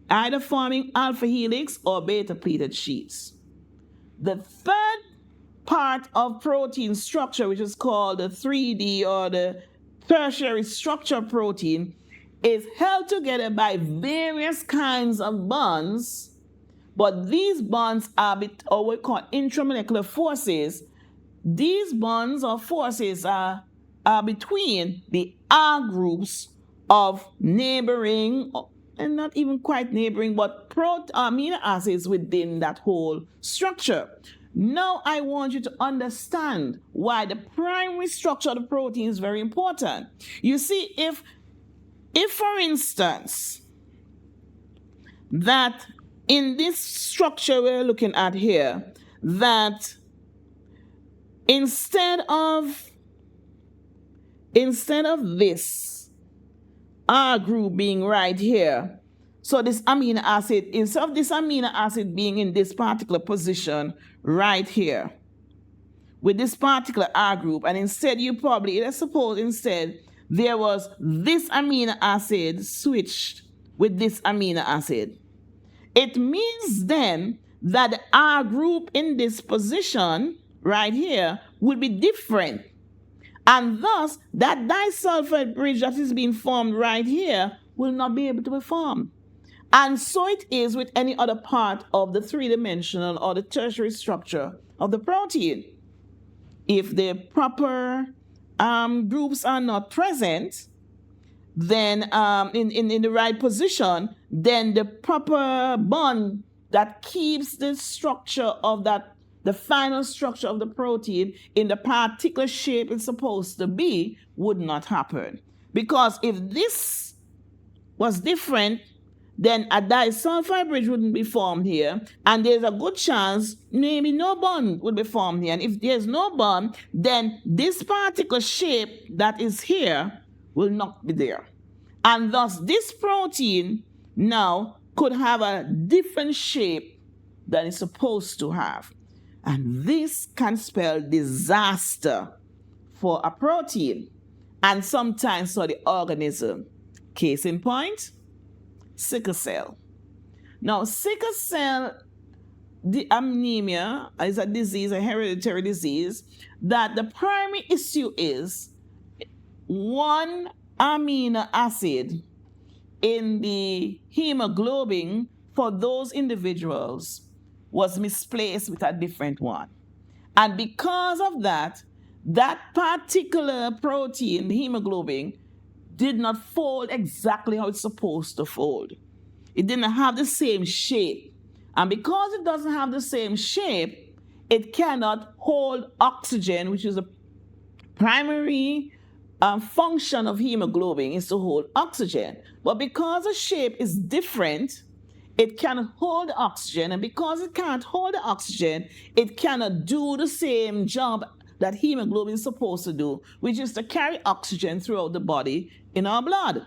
either forming alpha helix or beta pleated sheets. The third part of protein structure, which is called the 3D or the tertiary structure of protein, is held together by various kinds of bonds, but these bonds are what we call intramolecular forces. These bonds or forces are between the R groups of neighboring, and not even quite neighboring, but amino acids within that whole structure. Now I want you to understand why the primary structure of the protein is very important. You see, if for instance, that in this structure we're looking at here, that instead of this R group being right here, so this amino acid, instead of this amino acid being in this particular position right here with this particular R group, and instead let's suppose instead there was this amino acid switched with this amino acid. It means then that the R group in this position right here would be different. And thus, that disulfide bridge that is being formed right here will not be able to be formed. And so it is with any other part of the three-dimensional or the tertiary structure of the protein. If the proper groups are not present, then in the right position, then the proper bond that keeps the structure of the final structure of the protein in the particular shape it's supposed to be would not happen. Because if this was different, then a disulfide bridge wouldn't be formed here, and there's a good chance maybe no bond would be formed here. And if there's no bond, then this particular shape that is here will not be there. And thus this protein now could have a different shape than it's supposed to have. And this can spell disaster for a protein and sometimes for the organism. Case in point, sickle cell. Now, sickle cell anemia is a disease, a hereditary disease, that the primary issue is one amino acid in the hemoglobin for those individuals was misplaced with a different one. And because of that, that particular protein, the hemoglobin, did not fold exactly how it's supposed to fold. It didn't have the same shape. And because it doesn't have the same shape, it cannot hold oxygen, which is a primary function of hemoglobin, is to hold oxygen. But because the shape is different, it can hold oxygen. And because it can't hold the oxygen, it cannot do the same job that hemoglobin is supposed to do, which is to carry oxygen throughout the body in our blood.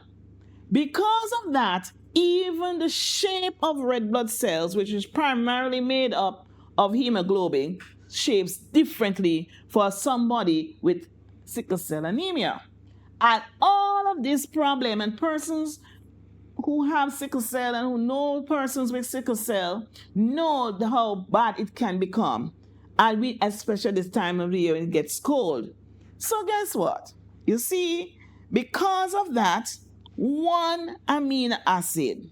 Because of that, even the shape of red blood cells, which is primarily made up of hemoglobin, shapes differently for somebody with sickle cell anemia. And all of this problem, and persons who have sickle cell and who know persons with sickle cell know how bad it can become. And we, especially this time of the year when it gets cold. So guess what? You see, because of that, one amino acid,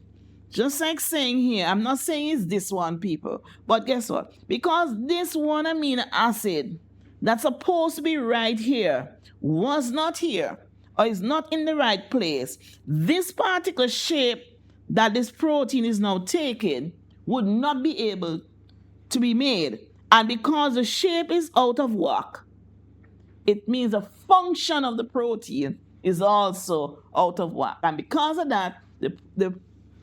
just like saying here, I'm not saying it's this one, people, but guess what? Because this one amino acid that's supposed to be right here was not here, or is not in the right place, this particular shape that this protein is now taking would not be able to be made. And because the shape is out of whack, it means the function of the protein is also out of whack. And because of that, the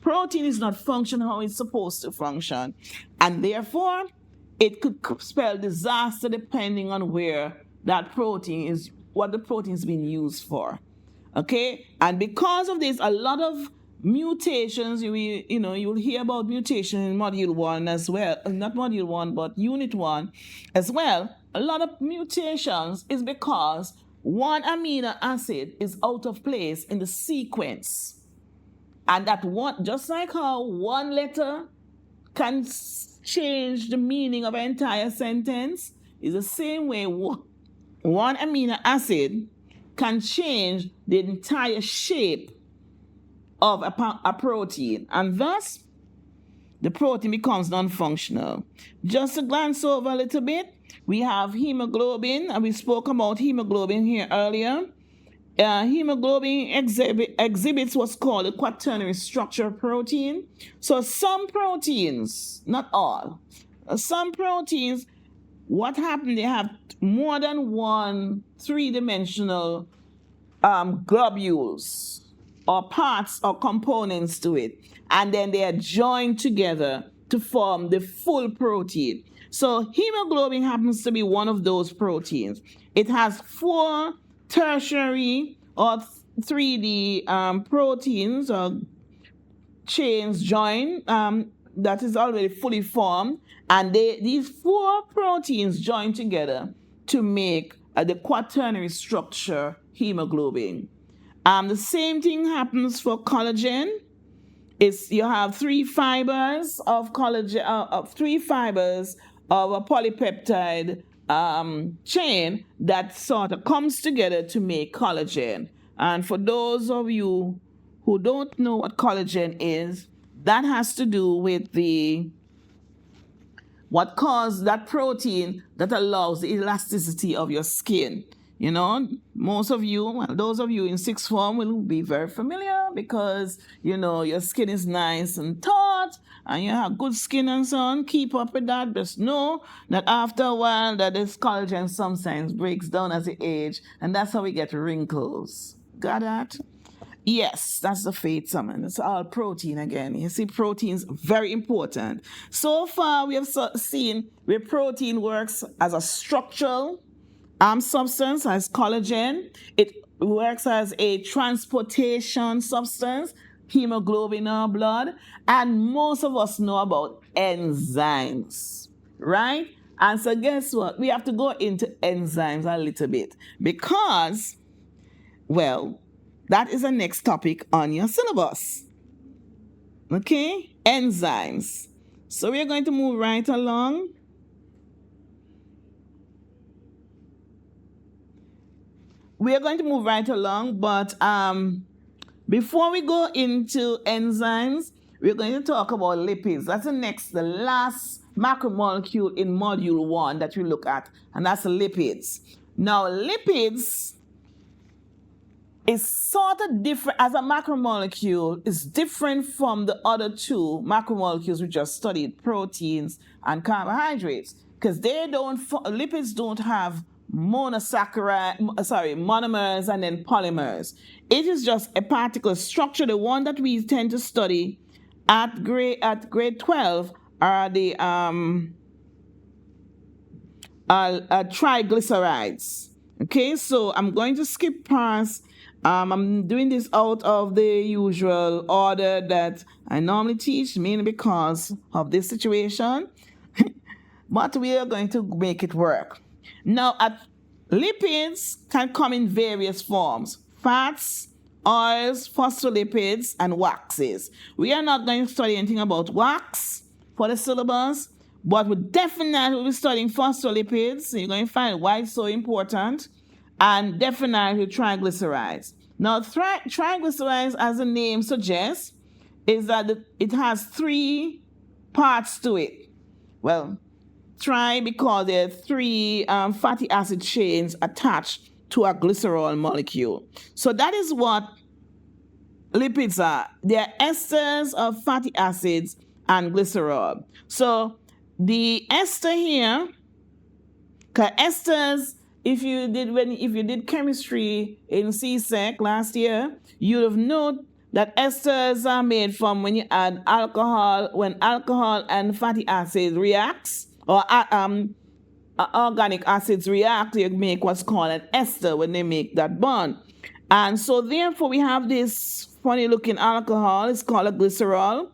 protein is not functioning how it's supposed to function. And therefore, it could spell disaster depending on where that protein is, what the protein is being used for. Okay? And because of this, a lot of mutations, you'll hear about mutation in module 1 as well. Not module 1, but unit 1 as well. A lot of mutations is because one amino acid is out of place in the sequence. And that one, just like how one letter can change the meaning of an entire sentence, is the same way one amino acid can change the entire shape of a protein, and thus the protein becomes non-functional. Just to glance over a little bit, we have hemoglobin, and we spoke about hemoglobin here earlier. Hemoglobin exhibits what's called a quaternary structure protein. So some proteins, not all, some proteins, what happened, they have more than one three-dimensional globules or parts or components to it, and then they are joined together to form the full protein. So hemoglobin happens to be one of those proteins. It has 4 tertiary or 3D proteins or chains joined that is already fully formed, and these 4 proteins join together to make the quaternary structure hemoglobin. The same thing happens for collagen. You have 3 fibers of collagen, 3 fibers of a polypeptide chain that sort of comes together to make collagen. And for those of you who don't know what collagen is, that has to do with what causes that protein that allows the elasticity of your skin. You know, most of you, well, those of you in 6th form will be very familiar because, your skin is nice and taut and you have good skin and so on. Keep up with that. Just know that after a while that this collagen sometimes breaks down as you age, and that's how we get wrinkles. Got that? Yes, that's the fate summon. It's all protein again. You see, protein's very important. So far, we have seen where protein works as a structural substance, as collagen. It works as a transportation substance, hemoglobin in our blood. And most of us know about enzymes, right? And so guess what? We have to go into enzymes a little bit because, well, that is the next topic on your syllabus. Okay? Enzymes. So we're going to move right along. We are going to move right along, but before we go into enzymes, we're going to talk about lipids. That's the last macromolecule in module 1 that we look at, and that's lipids. Now, lipids is sort of different as a macromolecule. Is different from the other 2 macromolecules we just studied, proteins and carbohydrates, because lipids don't have monomers and then polymers. It is just a particle structure. The one that we tend to study at grade 12 are the triglycerides. Okay, so I'm going to skip past. I'm doing this out of the usual order that I normally teach, mainly because of this situation. But we are going to make it work. Now, lipids can come in various forms: fats, oils, phospholipids, and waxes. We are not going to study anything about wax for the syllabus, but we definitely will be studying phospholipids. So you're going to find why it's so important, and definitely triglycerides. Now, triglycerides, as the name suggests, is that it has 3 parts to it. Well, because there are 3 fatty acid chains attached to a glycerol molecule. So that is what lipids are. They are esters of fatty acids and glycerol. So the ester here, because esters, if you did chemistry in CSEC last year, you'd have known that esters are made from when you add alcohol, when alcohol and fatty acids reacts, or organic acids react, you make what's called an ester when they make that bond. And so therefore we have this funny looking alcohol, it's called a glycerol.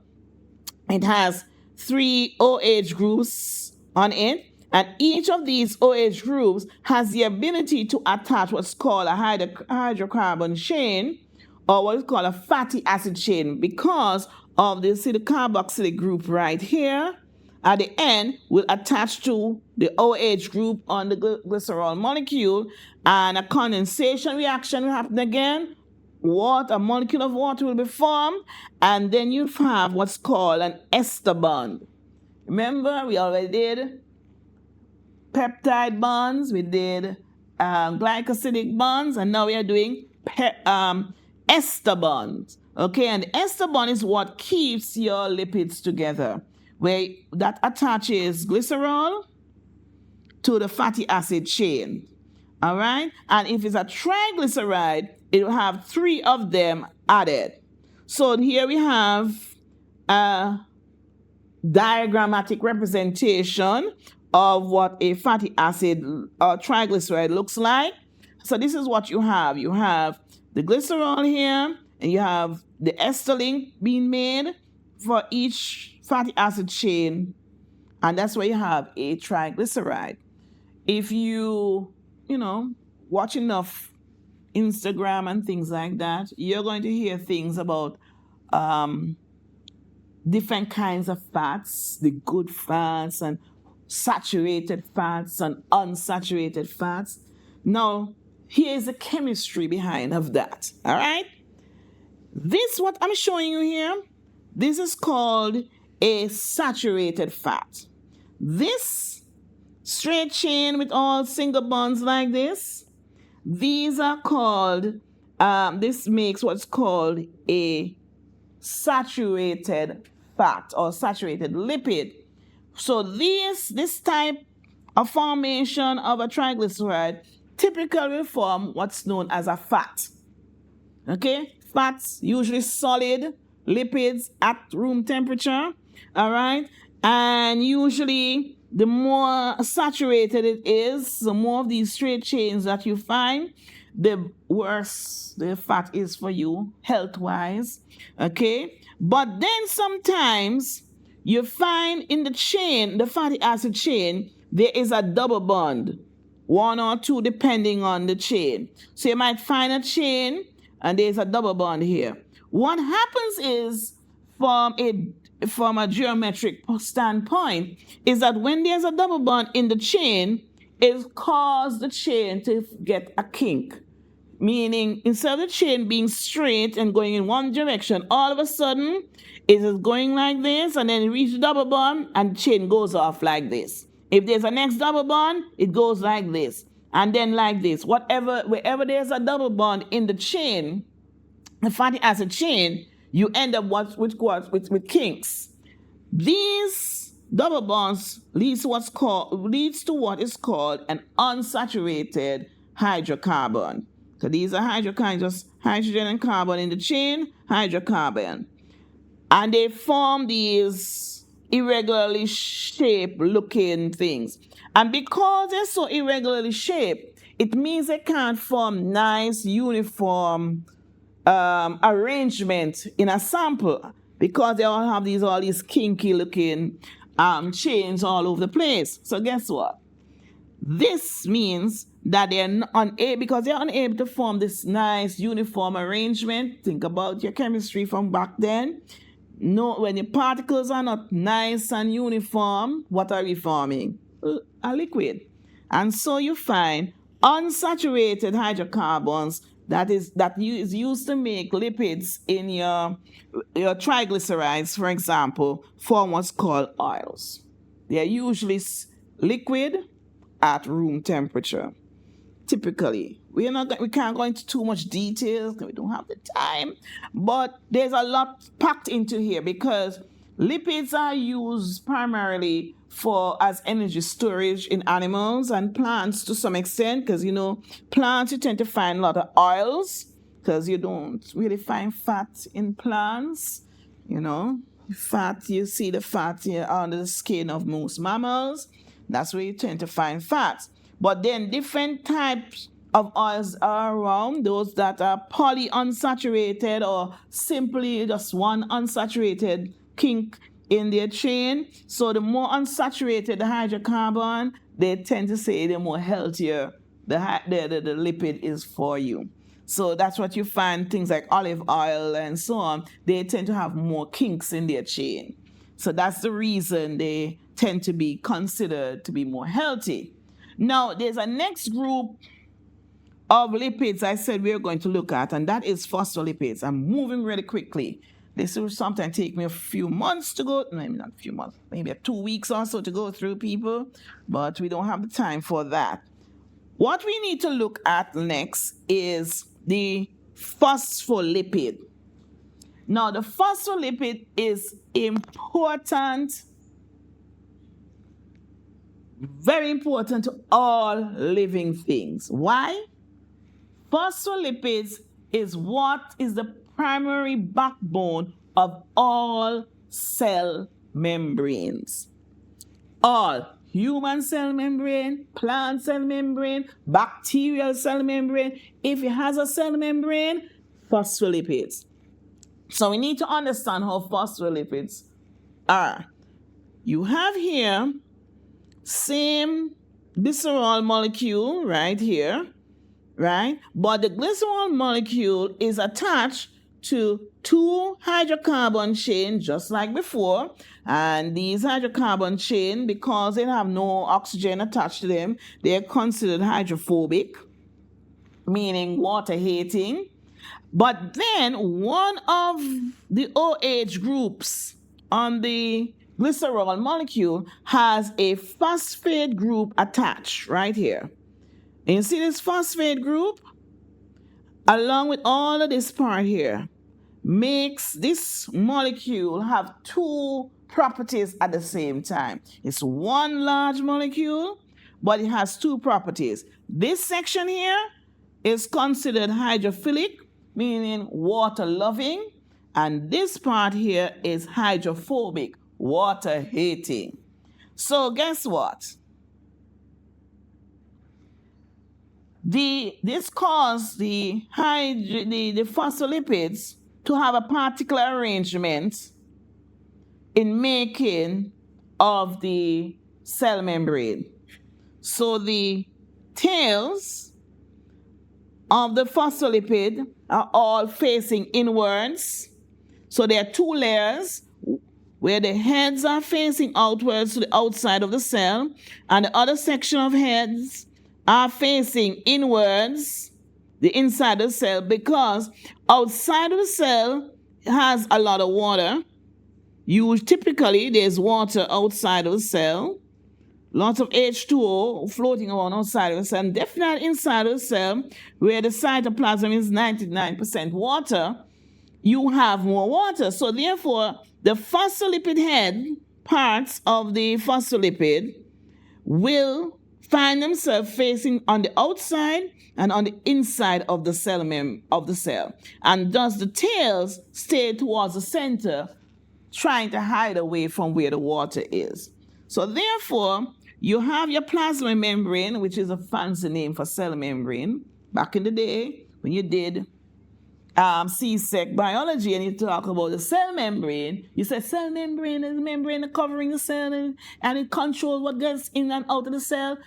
It has 3 OH groups on it, and each of these OH groups has the ability to attach what's called a hydrocarbon chain, or what is called a fatty acid chain, because of the carboxylic group right here at the end will attach to the OH group on the glycerol molecule, and a condensation reaction will happen again. A molecule of water will be formed, and then you have what's called an ester bond. Remember, we already did peptide bonds, we did glycosidic bonds, and now we are doing ester bonds. Okay, and the ester bond is what keeps your lipids together, where that attaches glycerol to the fatty acid chain. All right, and if it's a triglyceride, it will have 3 of them added. So here we have a diagrammatic representation of what a fatty acid or triglyceride looks like. So this is what you have. You have the glycerol here, and you have the ester link being made for each fatty acid chain, and that's where you have a triglyceride. If you watch enough Instagram and things like that, you're going to hear things about different kinds of fats, the good fats and saturated fats and unsaturated fats. Now, here's the chemistry behind of that. All right? This, what I'm showing you here, this is called a saturated fat. This straight chain with all single bonds like this, these are called, this makes what's called a saturated fat or saturated lipid. So this type of formation of a triglyceride typically will form what's known as a fat. Okay? Fats, usually solid lipids at room temperature. All right? And usually the more saturated it is, the more of these straight chains that you find, the worse the fat is for you health-wise. Okay? But then sometimes you find in the chain, the fatty acid chain, there is a double bond, 1 or 2 depending on the chain. So you might find a chain and there's a double bond here. What happens is, from a geometric standpoint, is that when there's a double bond in the chain, it causes the chain to get a kink. Meaning, instead of the chain being straight and going in one direction, all of a sudden, it is going like this, and then it reaches the double bond, and the chain goes off like this. If there's a next double bond, it goes like this, and then like this. Wherever there's a double bond in the chain, the fatty acid chain, you end up with kinks. These double bonds leads to what is called an unsaturated hydrocarbon. So these are hydrocarbons, just hydrogen and carbon in the chain, hydrocarbon. And they form these irregularly shaped looking things. And because they're so irregularly shaped, it means they can't form nice, uniform arrangement in a sample, because they all have all these kinky looking chains all over the place. So guess what? This means that they're unable, because they're unable to form this nice uniform arrangement. Think about your chemistry from back then. No, when the particles are not nice and uniform, what are we forming? A liquid. And so you find unsaturated hydrocarbons that is used to make lipids in your triglycerides, for example, form what's called oils. They are usually liquid at room temperature, typically. We can't go into too much details because we don't have the time. But there's a lot packed into here because lipids are used primarily for as energy storage in animals and plants to some extent, because plants, you tend to find a lot of oils because you don't really find fat in plants. Fat, you see the fat here under the skin of most mammals. That's where you tend to find fats. But then different types of oils are around, those that are polyunsaturated or simply just one unsaturated kink in their chain. So the more unsaturated the hydrocarbon, they tend to say the more healthier the lipid is for you. So that's what you find, things like olive oil and so on, they tend to have more kinks in their chain. So that's the reason they tend to be considered to be more healthy. Now, there's a next group of lipids I said we're going to look at, and that is phospholipids. I'm moving really quickly. This will sometimes take me a few months to go, maybe not a few months, maybe 2 weeks or so to go through, people, but we don't have the time for that. What we need to look at next is the phospholipid. Now, the phospholipid is important, very important to all living things. Why? Phospholipids is what is the primary backbone of all cell membranes. All human cell membrane, plant cell membrane, bacterial cell membrane. If it has a cell membrane, phospholipids. So we need to understand how phospholipids are. You have here same glycerol molecule right here, right? But the glycerol molecule is attached to 2 hydrocarbon chains just like before, and these hydrocarbon chains, because they have no oxygen attached to them, they are considered hydrophobic, meaning water hating. But then one of the OH groups on the glycerol molecule has a phosphate group attached right here. And you see this phosphate group along with all of this part here makes this molecule have 2 properties at the same time. It's one large molecule, but it has 2 properties. This section here is considered hydrophilic, meaning water loving, and this part here is hydrophobic, water hating. So guess what? This caused the phospholipids to have a particular arrangement in making of the cell membrane. So the tails of the phospholipid are all facing inwards. So there are 2 layers where the heads are facing outwards to the outside of the cell, and the other section of heads are facing inwards, the inside of the cell, because outside of the cell has a lot of water. Typically, there's water outside of the cell, lots of H2O floating around outside of the cell, and definitely inside of the cell, where the cytoplasm is 99% water, you have more water. So therefore, the phospholipid head parts of the phospholipid will find themselves facing on the outside and on the inside of the cell and thus the tails stay towards the center, trying to hide away from where the water is. So therefore, you have your plasma membrane, which is a fancy name for cell membrane. Back in the day, when you did CXC biology and you talk about the cell membrane, you say cell membrane is the membrane covering the cell and it controls what gets in and out of the cell.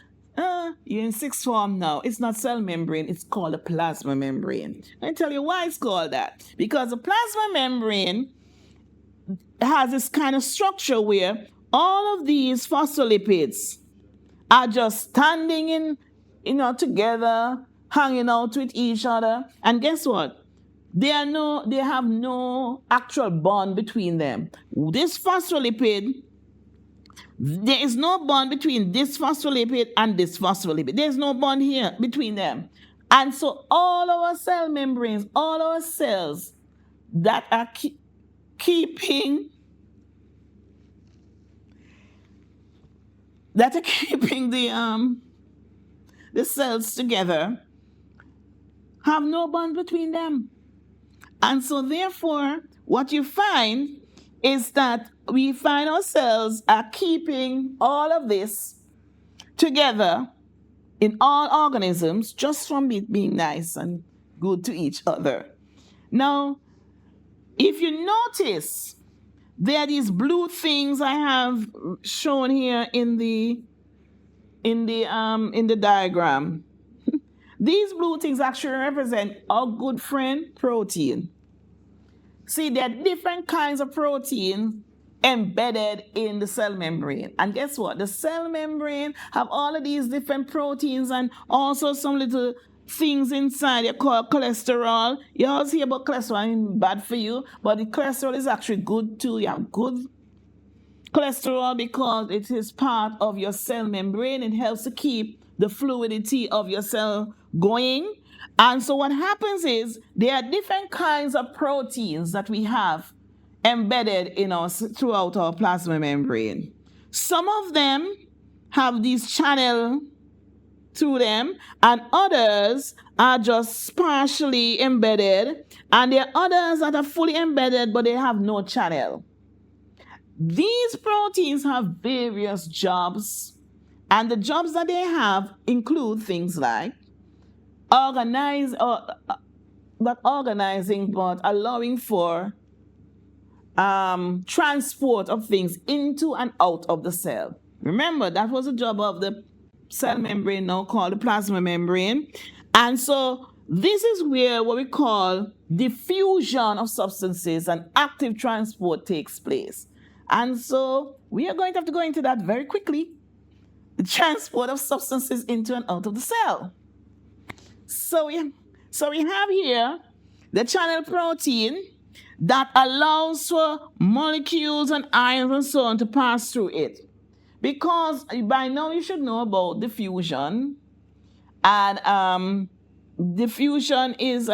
You're in 6th form now. It's not cell membrane, it's called a plasma membrane. Let me tell you why it's called that. Because the plasma membrane has this kind of structure where all of these phospholipids are just standing in, together, hanging out with each other. And guess what? They have no actual bond between them. This phospholipid, there is no bond between this phospholipid and this phospholipid. There's no bond here between them. And so all our cell membranes, all our cells that are keeping the cells together have no bond between them. And so therefore, what you find is that we find ourselves are keeping all of this together in all organisms just from it being nice and good to each other. Now, if you notice, there are these blue things I have shown here in the diagram. These blue things actually represent our good friend protein. See, there are different kinds of protein embedded in the cell membrane. And guess what? The cell membrane have all of these different proteins and also some little things inside you call cholesterol. You always hear about cholesterol being bad for you, but the cholesterol is actually good too. You have good cholesterol because it is part of your cell membrane. It helps to keep the fluidity of your cell going. And so what happens is there are different kinds of proteins that we have embedded in us throughout our plasma membrane. Some of them have these channel through them, and others are just partially embedded, and there are others that are fully embedded but they have no channel. These proteins have various jobs, and the jobs that they have include things like not organizing, but allowing for transport of things into and out of the cell. Remember, that was the job of the cell membrane, now called the plasma membrane. And so this is where what we call diffusion of substances and active transport takes place. And so we are going to have to go into that very quickly. The transport of substances into and out of the cell. So we have here the channel protein that allows for molecules and ions and so on to pass through it. Because by now you should know about diffusion. And diffusion is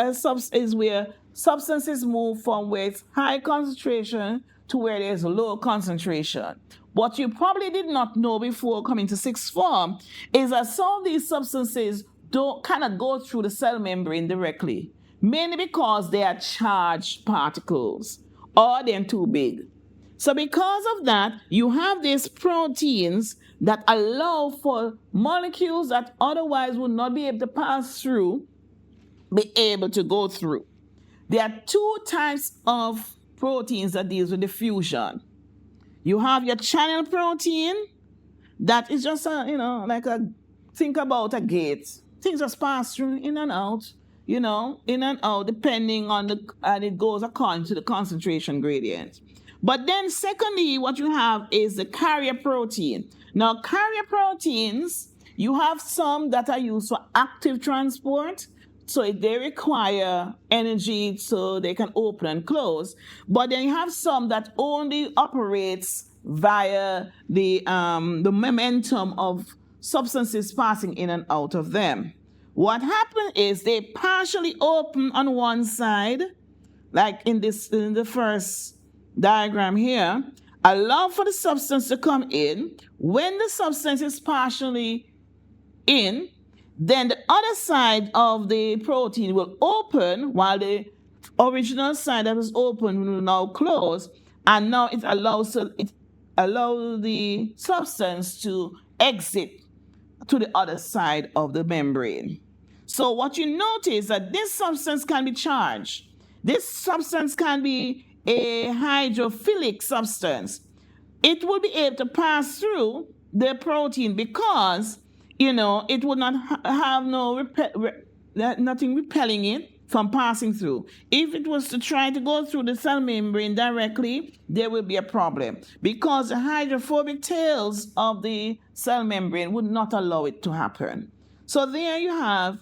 where substances move from where it's high concentration to where there's low concentration. What you probably did not know before coming to sixth form is that some of these substances don't kind of go through the cell membrane directly, mainly because they are charged particles or they're too big. So because of that, you have these proteins that allow for molecules that otherwise would not be able to pass through, be able to go through. There are two types of proteins that deals with diffusion. You have your channel protein that is just think about a gate. Things just pass through in and out, in and out, depending on and it goes according to the concentration gradient. But then secondly, what you have is the carrier protein. Now, carrier proteins, you have some that are used for active transport. So they require energy so they can open and close. But then you have some that only operates via the momentum of substances passing in and out of them. What happens is they partially open on one side, like in the first diagram here, allow for the substance to come in. When the substance is partially in, then the other side of the protein will open while the original side that was open will now close, and now it allows the substance to exit to the other side of the membrane. So what you notice that this substance can be charged. This substance can be a hydrophilic substance. It will be able to pass through the protein because it would not have nothing repelling it from passing through. If it was to try to go through the cell membrane directly, there will be a problem because the hydrophobic tails of the cell membrane would not allow it to happen. So there you have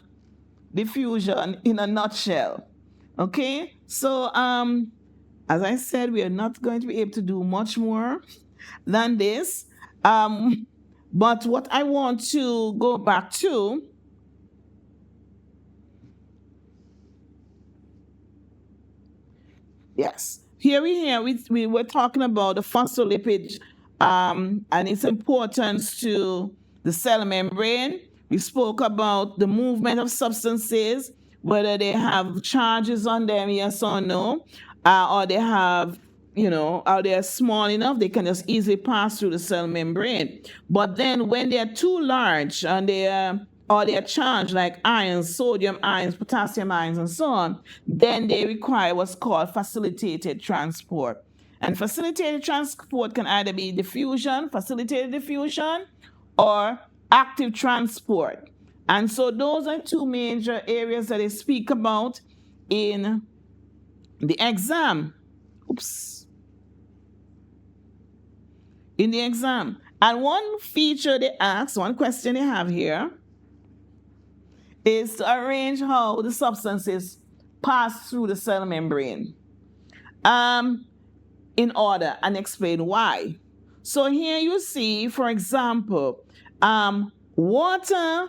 diffusion in a nutshell. Okay, so as I said, we are not going to be able to do much more than this. But what I want to go back to Yes. We were talking about the phospholipid and its importance to the cell membrane. We spoke about the movement of substances, whether they have charges on them, yes or no, or they have, or they're small enough, they can just easily pass through the cell membrane. But then when they're too large and they're charged like ions, sodium ions, potassium ions, and so on, then they require what's called facilitated transport. And facilitated transport can either be diffusion, facilitated diffusion, or active transport. And so those are two major areas that they speak about in the exam. Oops. In the exam. And one feature they ask, one question they have here, is to arrange how the substances pass through the cell membrane in order and explain why. So here you see, for example, water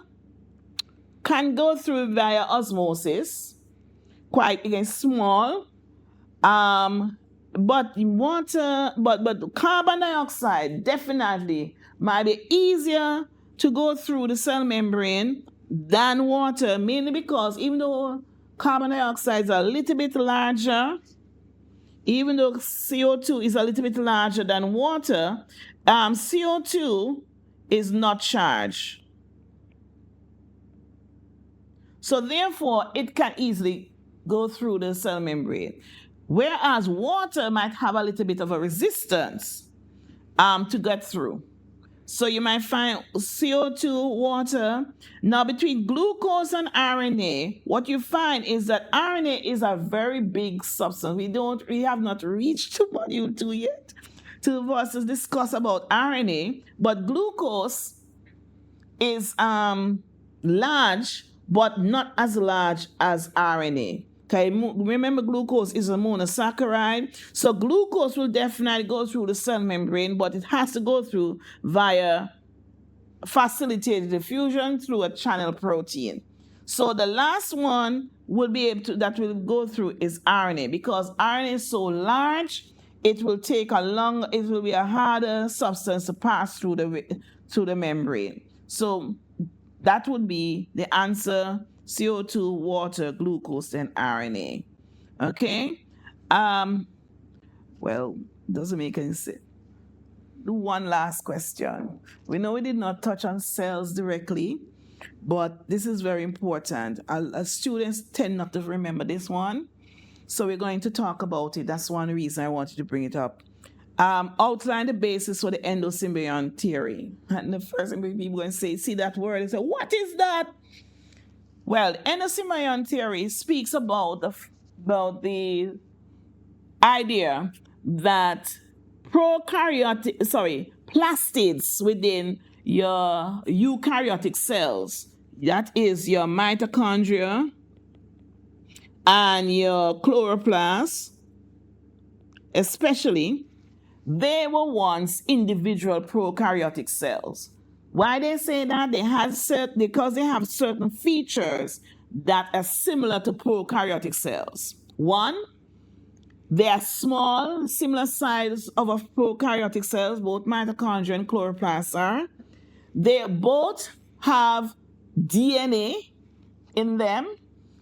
can go through via osmosis, quite again small, but carbon dioxide definitely might be easier to go through the cell membrane than water, mainly because even though carbon dioxide is a little bit larger, even though CO2 is a little bit larger than water, CO2 is not charged. So therefore, it can easily go through the cell membrane. Whereas water might have a little bit of a resistance to get through. So you might find CO2, water. Now between glucose and RNA, what you find is that RNA is a very big substance. We have not reached to module 2 yet to discuss about RNA, but glucose is large, but not as large as RNA. Okay, remember glucose is a monosaccharide. So glucose will definitely go through the cell membrane, but it has to go through via facilitated diffusion through a channel protein. So the last one will be able to that will go through is RNA, because RNA is so large, it will be a harder substance to pass through the membrane. So that would be the answer: CO2, water, glucose, and RNA. Okay? Well, doesn't make any sense. One last question. We know we did not touch on cells directly, but this is very important. Students tend not to remember this one, so we're going to talk about it. That's one reason I wanted to bring it up. Outline the basis for the endosymbiont theory. And the first thing people are going to see that word and say, what is that? Well, endosymbiont theory speaks about the idea that plastids within your eukaryotic cells, that is your mitochondria and your chloroplast, especially, they were once individual prokaryotic cells. Why they say that? Because they have certain features that are similar to prokaryotic cells. One, they are small, similar size of a prokaryotic cells, both mitochondria and chloroplasts are. They both have DNA in them,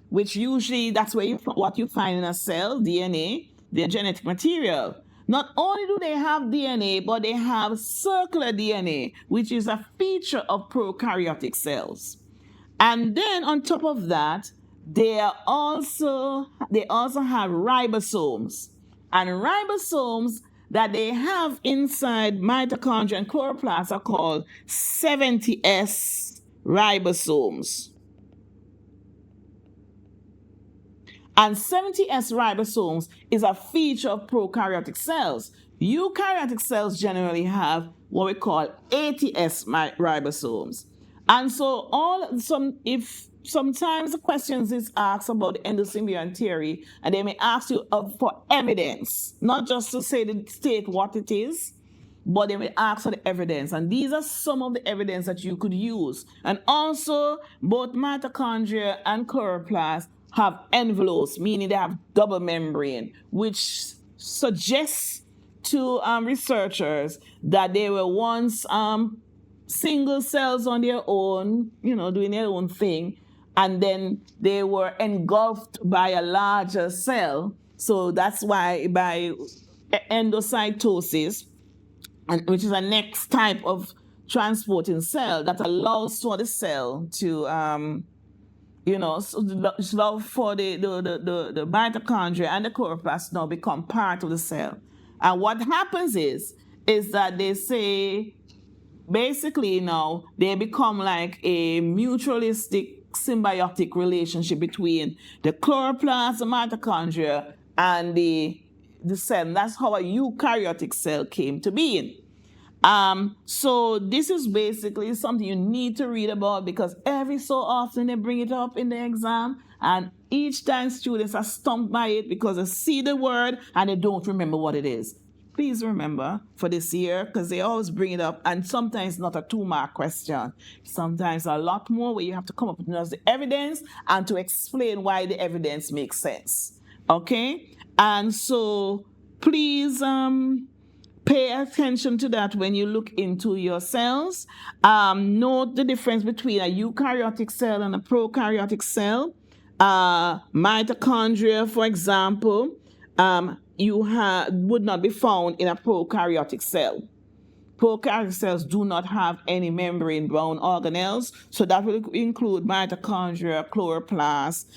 which usually that's what you find in a cell, DNA, their genetic material. Not only do they have DNA, but they have circular DNA, which is a feature of prokaryotic cells. And then on top of that, they also have ribosomes. And ribosomes that they have inside mitochondria and chloroplasts are called 70S ribosomes. And 70S ribosomes is a feature of prokaryotic cells. Eukaryotic cells generally have what we call 80S ribosomes. And so if sometimes the questions is asked about the endosymbiont theory, and they may ask you for evidence, not just to state what it is, but they will ask for the evidence. And these are some of the evidence that you could use. And also, both mitochondria and chloroplasts have envelopes, meaning they have double membrane, which suggests to researchers that they were once single cells on their own, doing their own thing, and then they were engulfed by a larger cell. So that's why by endocytosis, and which is a next type of transporting cell that allows for the cell to so love for the mitochondria and the chloroplast now become part of the cell. And what happens is that they say basically now they become like a mutualistic symbiotic relationship between the chloroplast, the mitochondria, and the cell. And that's how a eukaryotic cell came to be. So this is basically something you need to read about, because every so often they bring it up in the exam, and each time students are stumped by it because they see the word and they don't remember what it is. Please remember for this year, because they always bring it up, and sometimes not a 2-mark question. Sometimes a lot more, where you have to come up with the evidence and to explain why the evidence makes sense. Okay? And so please pay attention to that when you look into your cells. Note the difference between a eukaryotic cell and a prokaryotic cell. Mitochondria, for example, would not be found in a prokaryotic cell. Prokaryotic cells do not have any membrane-bound organelles, so that will include mitochondria, chloroplast,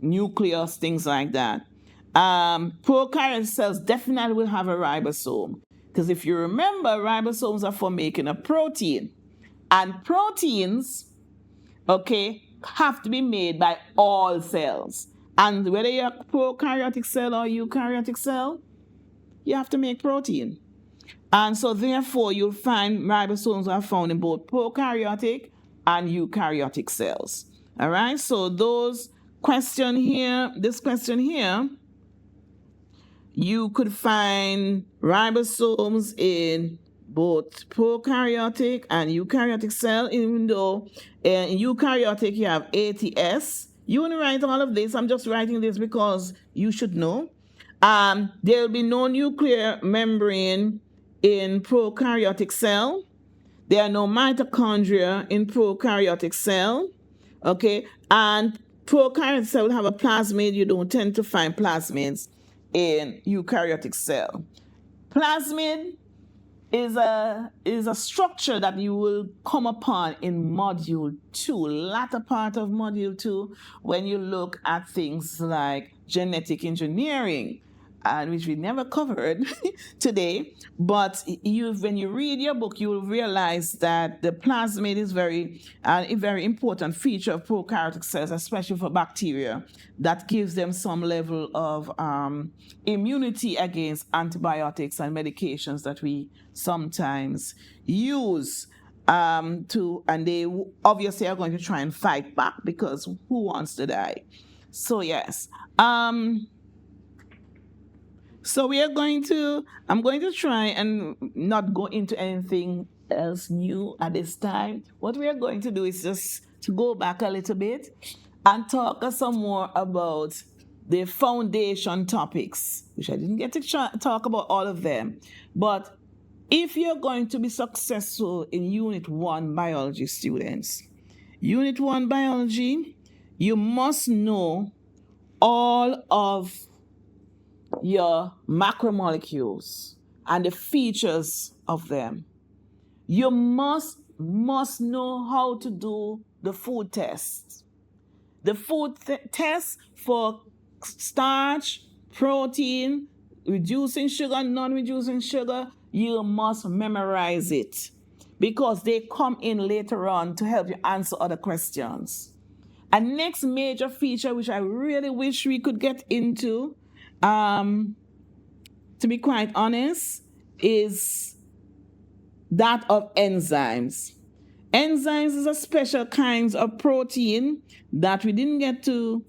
nucleus, things like that. Prokaryotic cells definitely will have a ribosome, because if you remember, ribosomes are for making a protein, and proteins, okay, have to be made by all cells. And whether you're a prokaryotic cell or eukaryotic cell, you have to make protein. And so therefore, you'll find ribosomes are found in both prokaryotic and eukaryotic cells. All right, so this question here, you could find ribosomes in both prokaryotic and eukaryotic cell, even though in eukaryotic you have ATS. You want to write all of this. I'm just writing this because you should know. There'll be no nuclear membrane in prokaryotic cell. There are no mitochondria in prokaryotic cell. Okay, and prokaryotic cell will have a plasmid. You don't tend to find plasmids in eukaryotic cell. Plasmid is a structure that you will come upon in module 2, latter part of module 2, when you look at things like genetic engineering, and which we never covered today. But when you read your book, you will realize that the plasmid is a very important feature of prokaryotic cells, especially for bacteria, that gives them some level of immunity against antibiotics and medications that we sometimes use. And they obviously are going to try and fight back, because who wants to die? So yes. So I'm going to try and not go into anything else new at this time. What we are going to do is just to go back a little bit and talk some more about the foundation topics, which I didn't get to talk about all of them. But if you're going to be successful in Unit 1 biology, students, Unit 1 biology, you must know all of your macromolecules and the features of them. You must know how to do the food test. The food test for starch, protein, reducing sugar, non-reducing sugar, you must memorize it, because they come in later on to help you answer other questions. And next major feature, which I really wish we could get into, to be quite honest, is that of enzymes. Enzymes is a special kind of protein that we didn't get to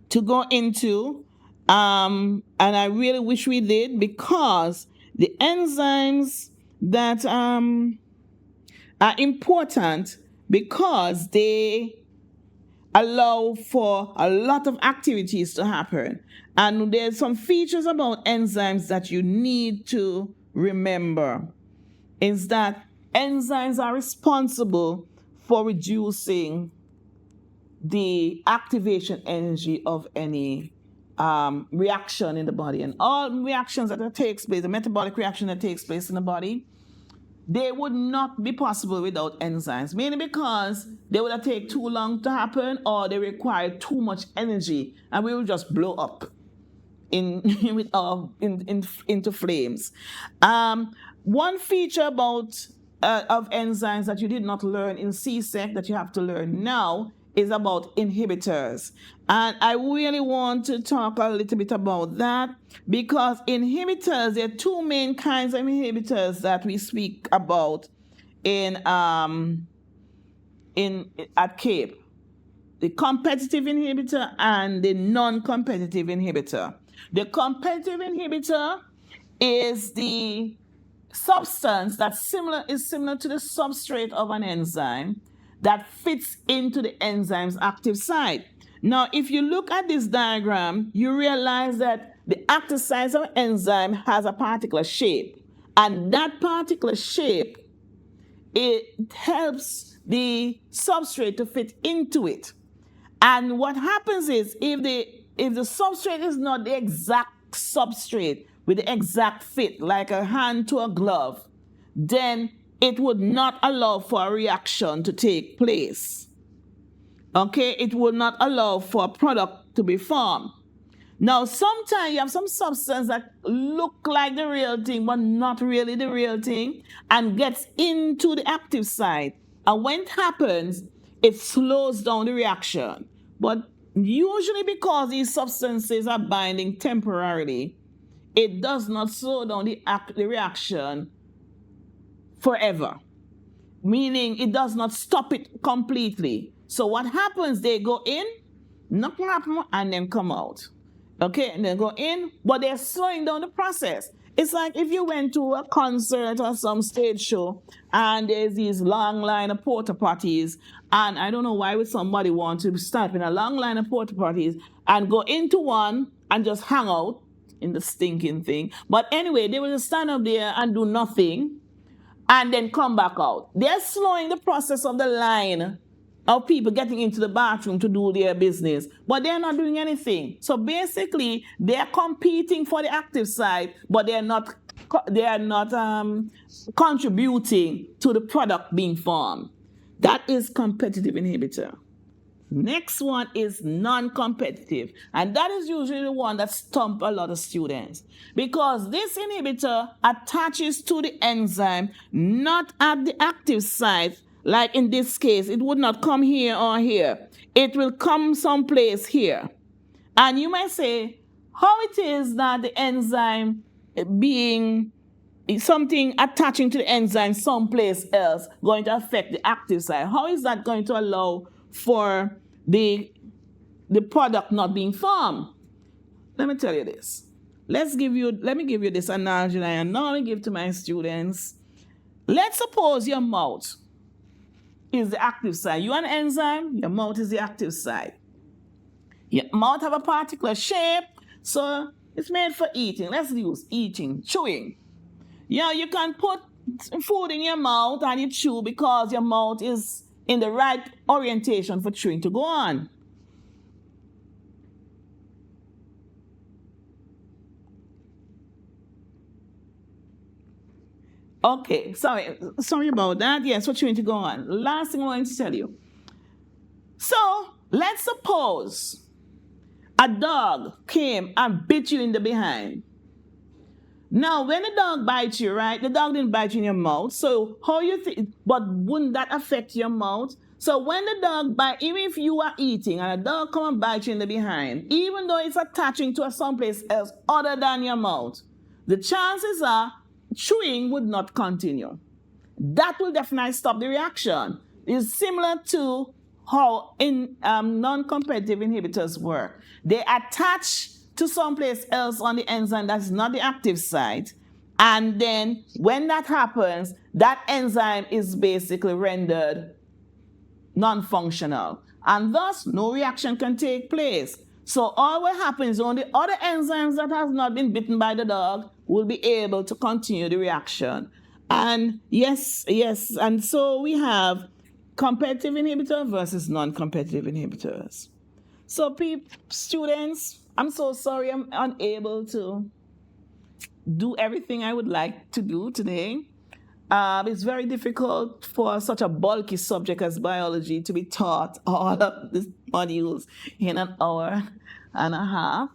go into, and I really wish we did, because the enzymes that are important, because they allow for a lot of activities to happen. And there's some features about enzymes that you need to remember. Is that enzymes are responsible for reducing the activation energy of any reaction in the body. And all reactions that takes place, the metabolic reaction that takes place in the body, they would not be possible without enzymes, mainly because they would have taken too long to happen or they require too much energy and we will just blow up into flames. One feature about of enzymes that you did not learn in CSEC that you have to learn now is about inhibitors. And I really want to talk a little bit about that because inhibitors, there are two main kinds of inhibitors that we speak about in at CAPE. The competitive inhibitor and the non-competitive inhibitor. The competitive inhibitor is the substance that is similar to the substrate of an enzyme that fits into the enzyme's active site. Now, if you look at this diagram, you realize that the active site of an enzyme has a particular shape. And that particular shape, it helps the substrate to fit into it. And what happens is if the substrate is not the exact substrate with the exact fit, like a hand to a glove, then it would not allow for a reaction to take place. Okay, it would not allow for a product to be formed. Now, sometimes you have some substance that look like the real thing, but not really the real thing, and gets into the active site. And when it happens, it slows down the reaction. But usually because these substances are binding temporarily, it does not slow down the reaction forever, meaning it does not stop it completely. So what happens, they go in, nothing happens, and then come out. Okay, and then go in, but they're slowing down the process. It's like if you went to a concert or some stage show and there's these long line of porta potties, and I don't know why would somebody want to start in a long line of porta potties and go into one and just hang out in the stinking thing. But anyway, they will just stand up there and do nothing and then come back out. They're slowing the process of the line of people getting into the bathroom to do their business, but they're not doing anything. So basically, they're competing for the active side, but they are not contributing to the product being formed. That is competitive inhibitor. Next one is non-competitive, and that is usually the one that stumps a lot of students because this inhibitor attaches to the enzyme not at the active site. Like in this case, it would not come here or here. It will come someplace here. And you might say, how it is that the enzyme being something attaching to the enzyme someplace else going to affect the active site? How is that going to allow for the product not being formed? Let me tell you this. Let me give you this analogy that I normally give to my students. Let's suppose your mouth is the active side. You an enzyme, your mouth is the active side. Your mouth have a particular shape, so it's made for eating. Let's use eating, chewing. Yeah, you can put food in your mouth and you chew because your mouth is in the right orientation for chewing to go on. Okay, sorry about that. Yes, what you need to go on. Last thing I want to tell you. So let's suppose a dog came and bit you in the behind. Now, when the dog bites you, right? The dog didn't bite you in your mouth. So how you think? But wouldn't that affect your mouth? So when the dog bites, even if you are eating and a dog come and bite you in the behind, even though it's attaching to someplace else other than your mouth, the chances are chewing would not continue. That will definitely stop the reaction. It's similar to how in non-competitive inhibitors work. They attach to someplace else on the enzyme that's not the active site, and then when that happens, that enzyme is basically rendered non-functional. and thus no reaction can take place. So all what happens is only other enzymes that have not been bitten by the dog will be able to continue the reaction. And yes, and so we have competitive inhibitor versus non-competitive inhibitors. So students, I'm so sorry I'm unable to do everything I would like to do today. It's very difficult for such a bulky subject as biology to be taught all of these modules in an hour and a half.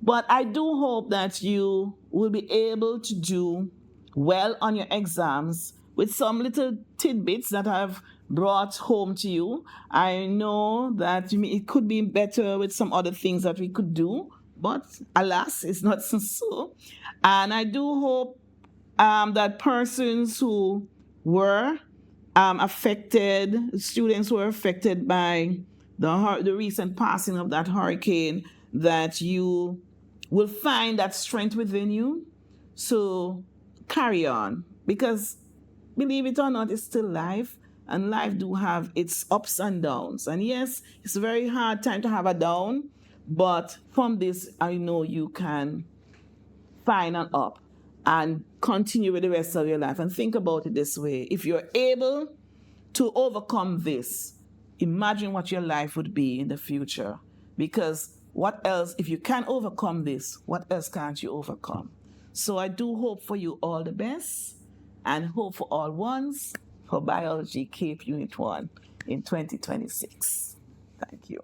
But I do hope that you will be able to do well on your exams with some little tidbits that I've brought home to you. I know that it could be better with some other things that we could do, but alas, it's not so. And I do hope that persons who were affected, students who were affected by the recent passing of that hurricane, that you will find that strength within you. So carry on, because believe it or not, it's still life, and life do have its ups and downs. And yes, it's a very hard time to have a down, but from this, I know you can find an up and continue with the rest of your life. And think about it this way: if you're able to overcome this, imagine what your life would be in the future. Because what else, if you can overcome this, what else can't you overcome? So I do hope for you all the best, and hope for all ones for Biology Cape Unit 1 in 2026. Thank you.